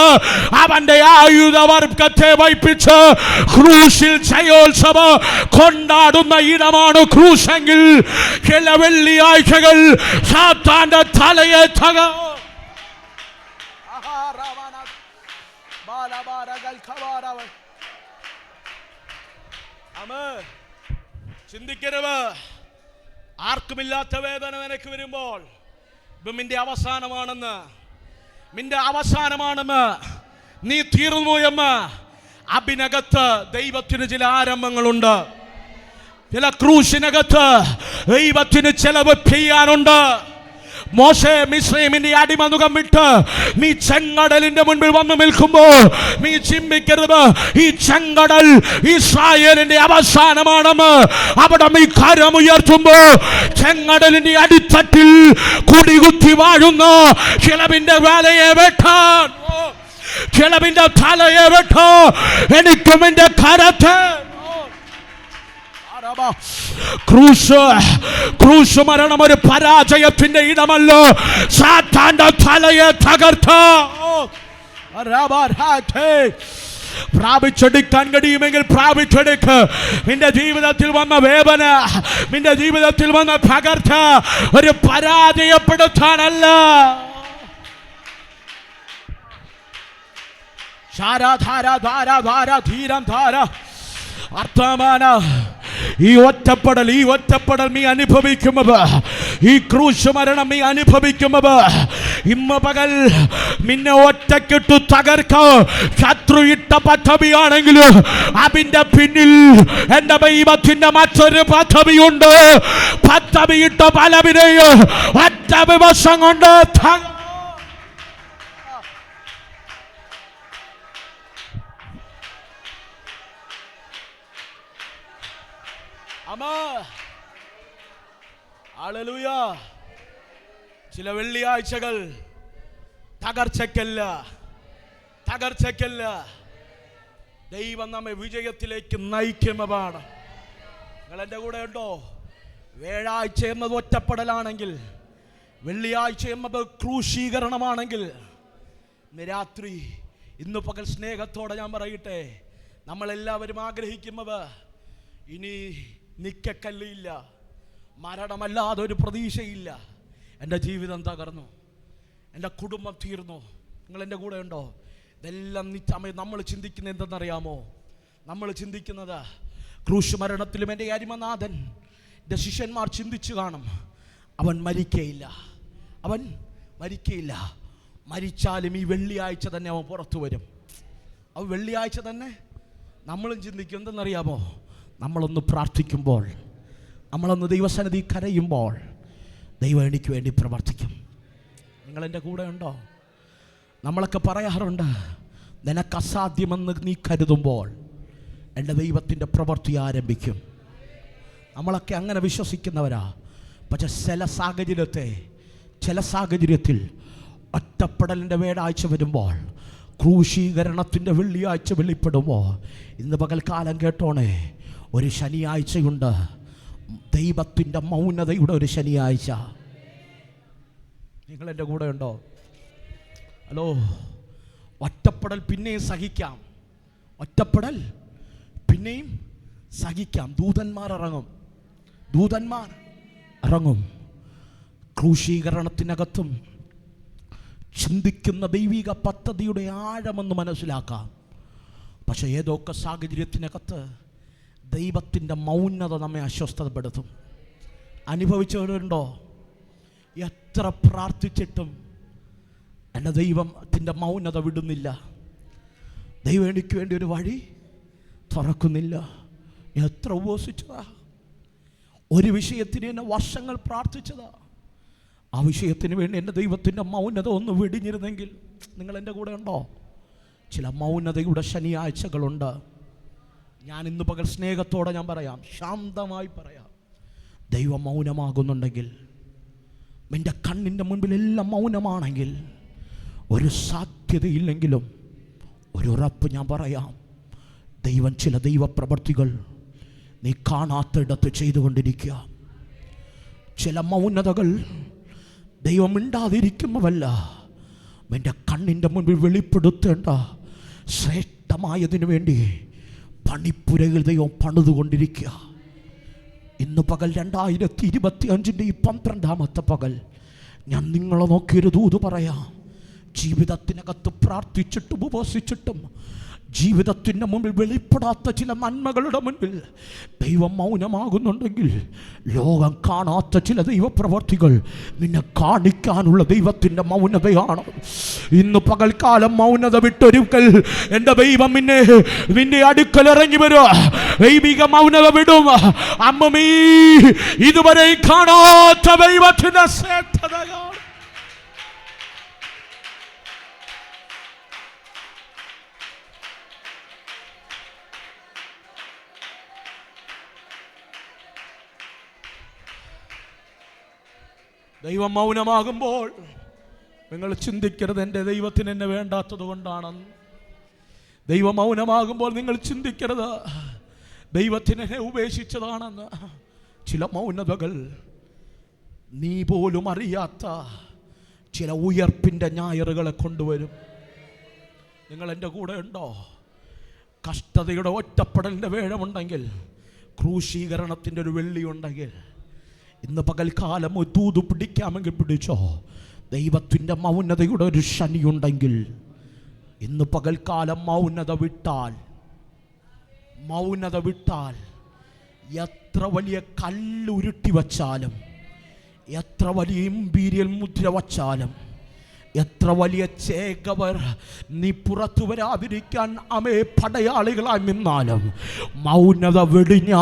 അവന്റെ ആയുധവർഗത്തെ വയ്പ്പിച്ച് ക്രൂശിൽ ജയോത്സവം കൊണ്ടാടുന്ന ഇടമാണ് ക്രൂശെങ്കിൽ ചില വെള്ളിയാഴ്ചകൾ സാത്താന്റെ തലയെ ചിന്തിക്കരുത്. ആർക്കുമില്ലാത്ത വേദന നിനക്ക് വരുമ്പോൾ നിന്റെ അവസാനമാണെന്ന് നീ തീർന്നു എന്ന് അതിനകത്ത് ദൈവത്തിന് ചില ആരംഭങ്ങളുണ്ട്. ചില ക്രൂശിനകത്ത് ദൈവത്തിന് ചിലവ് ചെയ്യാനുണ്ട്. മോശെ മിസ്രയീമിന്റെ അടിമനുകം വിട്ട് നീ ചെങ്കടലിന്റെ മുൻപിൽ വന്നു നിൽക്കുമ്പോൾ നീ ചിന്തിക്കരുത് ഈ ചെങ്കടൽ ഇസ്രായേലിന്റെ അവസാനമാണെന്ന്. അവിടെ നീ കരമുയർത്തുമ്പോൾ ചെങ്കടലിന്റെ അടിത്തട്ടിൽ കുടികുത്തി വാഴുന്ന ചിലവിന്റെ വേലയെ വെട്ടാൻ, ചിലവിന്റെ തലയെ വെട്ടോ എനിക്കും എന്റെ കരത്തെ. ക്രൂശ് മരണം ഒരു പരാജയത്തിന്റെ ഇടമല്ല, സാത്താന്റെ തലയെ തകർത്ത. പ്രാപിച്ചെടുക്കാൻ കഴിയുമെങ്കിൽ പ്രാപിച്ചെടുക്ക്. നിന്റെ ജീവിതത്തിൽ വന്ന വേദന, നിന്റെ ജീവിതത്തിൽ വന്ന തകർച്ച ഒരു പരാജയപ്പെടുത്താനല്ല. ധാര ധാര ധാര ധീരം ധാര അർത്ഥമാന. ഈ ഒറ്റപ്പെടൽ നീ അനുഭവിക്കുന്നത്, ഈ ക്രൂശ് മരണം നീ അനുഭവിക്കുന്നത് ഇന്ന് പകൽ നിന്നെ ഒറ്റക്കിട്ടു തകർക്ക ശത്രു ഇട്ട പദ്ധതിയാണെങ്കിൽ അതിന്റെ പിന്നിൽ എന്റെ ദൈവത്തിന്റെ മറ്റൊരു പദ്ധതിയുണ്ട്. പദ്ധതിയിട്ട പലവിനെയും ഒറ്റ ദിവസം കൊണ്ട് ചില വെള്ളിയാഴ്ചകൾ തകർച്ചയ്ക്കല്ല. ദൈവം നമ്മെ വിജയത്തിലേക്ക് നയിക്കുന്നതാണ്. നിങ്ങൾ എൻ്റെ കൂടെ ഉണ്ടോ? വ്യാഴാഴ്ച എന്നത് ഒറ്റപ്പെടലാണെങ്കിൽ, വെള്ളിയാഴ്ച എന്നത് ക്രൂശീകരണമാണെങ്കിൽ, ഇന്ന് രാത്രി, ഇന്ന് പകൽ സ്നേഹത്തോടെ ഞാൻ പറയട്ടെ, നമ്മളെല്ലാവരും ആഗ്രഹിക്കുന്നത് ഇനി നിക്കക്കല്ലില്ല, മരണമല്ലാതെ ഒരു പ്രതീക്ഷയില്ല. എൻ്റെ ജീവിതം തകർന്നു, എൻ്റെ കുടുംബം തീർന്നു. നിങ്ങൾ എൻ്റെ കൂടെ ഉണ്ടോ? ഇതെല്ലാം നമ്മൾ ചിന്തിക്കുന്നത് എന്തെന്നറിയാമോ? നമ്മൾ ചിന്തിക്കുന്നത് ക്രൂശ് മരണത്തിലും എൻ്റെ അരിമനാഥൻ, എൻ്റെ ശിഷ്യന്മാർ ചിന്തിച്ചു കാണും, അവൻ മരിക്കയില്ല. മരിച്ചാലും ഈ വെള്ളിയാഴ്ച തന്നെ അവൻ പുറത്തു വരും. അവൻ വെള്ളിയാഴ്ച തന്നെ. നമ്മളും ചിന്തിക്കും എന്തെന്നറിയാമോ? നമ്മളൊന്ന് പ്രാർത്ഥിക്കുമ്പോൾ, നമ്മളൊന്ന് ദൈവസന്നിധി കരയുമ്പോൾ ദൈവം എനിക്ക് വേണ്ടി പ്രവർത്തിക്കും. നിങ്ങളെൻ്റെ കൂടെ ഉണ്ടോ? നമ്മളൊക്കെ പറയാറുണ്ട്, നിനക്ക് അസാധ്യമെന്ന് നീ കരുതുമ്പോൾ എൻ്റെ ദൈവത്തിൻ്റെ പ്രവൃത്തി ആരംഭിക്കും. നമ്മളൊക്കെ അങ്ങനെ വിശ്വസിക്കുന്നവരാ. പക്ഷെ ചില സാഹചര്യത്തിൽ ഒറ്റപ്പെടലിൻ്റെ വേടാഴ്ച വരുമ്പോൾ, ക്രൂശീകരണത്തിൻ്റെ വെള്ളിയാഴ്ച വെളിപ്പെടുമ്പോൾ, ഇന്ന് പകൽക്കാലം കേട്ടോണേ, ഒരു ശനിയാഴ്ചയുണ്ട്, ദൈവത്തിൻ്റെ മൗനതയുടെ ഒരു ശനിയാഴ്ച. നിങ്ങളെൻ്റെ കൂടെ ഉണ്ടോ? ഹലോ. ഒറ്റപ്പെടൽ പിന്നെയും സഹിക്കാം, ഒറ്റപ്പെടൽ പിന്നെയും സഹിക്കാം. ദൂതന്മാർ ഇറങ്ങും. ക്രൂശീകരണത്തിനകത്തും ചിന്തിക്കുന്ന ദൈവിക പദ്ധതിയുടെ ആഴമെന്ന് മനസ്സിലാക്കാം. പക്ഷേ ഏതൊക്കെ സാഹചര്യത്തിനകത്ത് ദൈവത്തിൻ്റെ മൗനത നമ്മെ അസ്വസ്ഥതപ്പെടുത്തും. അനുഭവിച്ചവരുണ്ടോ? എത്ര പ്രാർത്ഥിച്ചിട്ടും എൻ്റെ ദൈവത്തിൻ്റെ മൗനത വിടുന്നില്ല. ദൈവം എനിക്ക് വേണ്ടി ഒരു വഴി തുറക്കുന്നില്ല. എത്ര ഉപവസിച്ചതാ, ഒരു വിഷയത്തിന് എന്നെ വർഷങ്ങൾ പ്രാർത്ഥിച്ചതാ. ആ വിഷയത്തിന് വേണ്ടി എൻ്റെ ദൈവത്തിൻ്റെ മൗനത ഒന്ന് വെടിഞ്ഞിരുന്നെങ്കിൽ. നിങ്ങൾ എൻ്റെ കൂടെ ഉണ്ടോ? ചില മൗനതയുടെ ശനിയാഴ്ചകളുണ്ട്. ഞാൻ ഇന്ന് പകൽ സ്നേഹത്തോടെ ഞാൻ പറയാം, ശാന്തമായി പറയാം, ദൈവം മൗനമാകുന്നുണ്ടെങ്കിൽ, എൻ്റെ കണ്ണിൻ്റെ മുൻപിലെല്ലാം മൗനമാണെങ്കിൽ, ഒരു സാധ്യതയില്ലെങ്കിലും ഒരു ഉറപ്പ് ഞാൻ പറയാം, ദൈവം ചില ദൈവപ്രവർത്തികൾ നീ കാണാത്തിടത്ത് ചെയ്തുകൊണ്ടിരിക്കുക. ചില മൗനതകൾ ദൈവം മിണ്ടാതിരിക്കുമ്പോഴല്ല, എൻ്റെ കണ്ണിൻ്റെ മുൻപിൽ വെളിപ്പെടുത്തേണ്ട ശ്രേഷ്ഠമായതിനു വേണ്ടി പണിപ്പുരകൾ ദൈവം പണിതുകൊണ്ടിരിക്കുക. ഇന്ന് പകൽ 2025 ഈ 12ാമത്തെ പകൽ ഞാൻ നിങ്ങളെ നോക്കിയൊരു ദൂത് പറയാം. ജീവിതത്തിനകത്ത് പ്രാർത്ഥിച്ചിട്ടും ഉപവസിച്ചിട്ടും ജീവിതത്തിൻ്റെ മുമ്പിൽ വെളിപ്പെടാത്ത ചില നന്മകളുടെ മുൻപിൽ ദൈവം മൗനമാകുന്നുണ്ടെങ്കിൽ, ലോകം കാണാത്ത ചില ദൈവപ്രവർത്തികൾ നിന്നെ കാണിക്കാനുള്ള ദൈവത്തിൻ്റെ മൗനതയാണ്. ഇന്ന് പകൽക്കാലം മൗനത വിട്ടൊരുക്കൽ എൻ്റെ ദൈവം നിന്റെ അടുക്കൽ ഇറങ്ങി വരും. ദൈവിക മൗനത വിടും. അമ്മമീ ഇതുവരെ കാണാത്ത ദൈവത്തിൻ്റെ ശ്രേഷ്ഠതയാണ്. ദൈവം മൗനമാകുമ്പോൾ നിങ്ങൾ ചിന്തിക്കരുത് എൻ്റെ ദൈവത്തിന് എന്നെ വേണ്ടാത്തത് കൊണ്ടാണെന്ന്. ദൈവം മൗനമാകുമ്പോൾ നിങ്ങൾ ചിന്തിക്കരുത് ദൈവത്തിന് എന്നെ ഉപേക്ഷിച്ചതാണെന്ന്. ചില മൗനതകൾ നീ പോലും അറിയാത്ത ചില ഉയർപ്പിൻ്റെ ഞായറുകളെ കൊണ്ടുവരും. നിങ്ങൾ എൻ്റെ കൂടെ ഉണ്ടോ? കഷ്ടതയുടെ ഒറ്റപ്പെടലിൻ്റെ വേഴമുണ്ടെങ്കിൽ, ക്രൂശീകരണത്തിൻ്റെ ഒരു വെള്ളിയുണ്ടെങ്കിൽ, ഇന്ന് പകൽക്കാലം ഒരു തൂതു പിടിക്കാമെങ്കിൽ പിടിച്ചോ. ദൈവത്തിൻ്റെ മൗനതയുടെ ഒരു ശനിയുണ്ടെങ്കിൽ ഇന്ന് പകൽക്കാലം മൗനത വിട്ടാൽ എത്ര വലിയ കല്ലുരുട്ടി വച്ചാലും, എത്ര വലിയ ഇമ്പീരിയൽ മുദ്ര വച്ചാലും, എത്ര വലിയ ചേകവർ നീ പുറത്തു വരാതിരിക്കാൻ പടയാളികളായി നിന്നാലും, മൗനത വെടിഞ്ഞ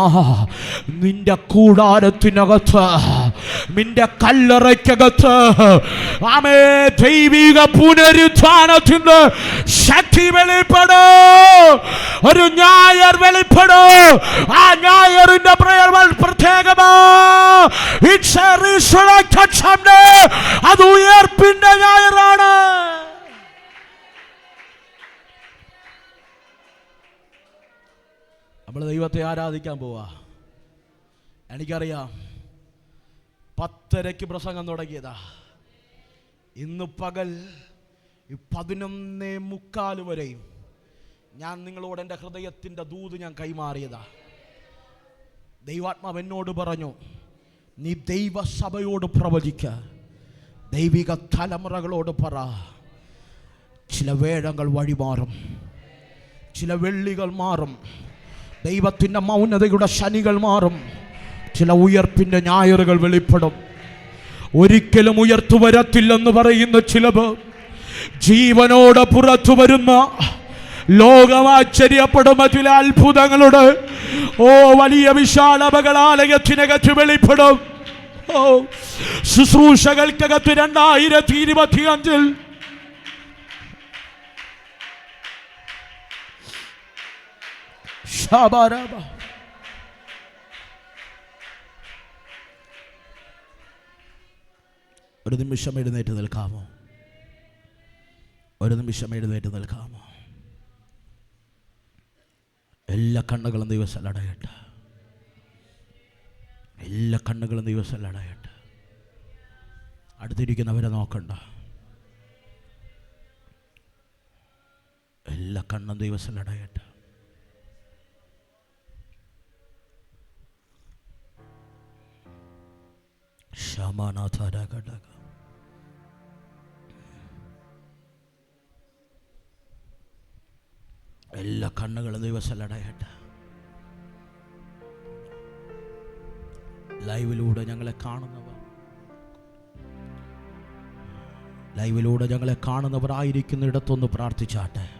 നിന്റെ കൂടാരത്തിനകത്ത്, നിന്റെ കല്ലറയ്ക്കകത്ത് ദൈവിക പുനരുത്ഥാനത്തിന്റെ ശക്തി വെളിപ്പെടോ. ഒരു ഞായർ വെളിപ്പെടോ. ആ ഞായറിന്റെ പ്രത്യേകമാ അത് ഉയർപ്പിന്റെ ഞായറാണ്. നമ്മൾ ദൈവത്തെ ആരാധിക്കാൻ പോവാ. എനിക്കറിയാം 10:30 പ്രസംഗം തുടങ്ങിയതാ. ഇന്ന് പകൽ 11:45 വരെയും ഞാൻ നിങ്ങളോട് എൻ്റെ ഹൃദയത്തിൻ്റെ ദൂത് ഞാൻ കൈമാറിയതാ. ദൈവാത്മാവ് എന്നോട് പറഞ്ഞു, നീ ദൈവസഭയോട് പ്രവചിക്ക, ദൈവിക തലമുറകളോട് പറ. ചില വേഴങ്ങൾ വഴിമാറും, ചില വെള്ളികൾ മാറും, ദൈവത്തിൻ്റെ മൗനതയുടെ ശനികൾ മാറും, ചില ഉയർപ്പിൻ്റെ ഞായറുകൾ വെളിപ്പെടും. ഒരിക്കലും ഉയർത്തു വരത്തില്ലെന്ന് പറയുന്ന ചിലവ് ജീവനോട് പുറത്തു വരുന്ന, ലോകം ആശ്ചര്യപ്പെടുന്ന ചില അത്ഭുതങ്ങളുടെ വലിയ വിശാല അപകടാലയത്തിനകത്ത് വെളിപ്പെടും. ശുശ്രൂഷകൾക്കകത്ത് 2025 ഷാബാരാബ. ഒരു നിമിഷം എഴുന്നേറ്റ് നിൽക്കാമോ? ഒരു നിമിഷം എഴുന്നേറ്റ് നിൽക്കാമോ? എല്ലാ കണ്ണുകളും ദിവസം അടയട്ടെ. എല്ലാ കണ്ണുകളും ദിവസം അടയട്ടെ. അടുത്തിരിക്കുന്നവരെ നോക്കണ്ട. എല്ലാ കണ്ണും ദിവസം അടയട്ടെ. ഷമാനാഥരഘടക. എല്ലാ കണ്ണുകളും ദിവസം അടയട്ടെ. ലൈവിലൂടെ ഞങ്ങളെ കാണുന്നവർ ആയിരിക്കുന്നിടത്തൊന്ന് പ്രാർത്ഥിച്ചാട്ടെ.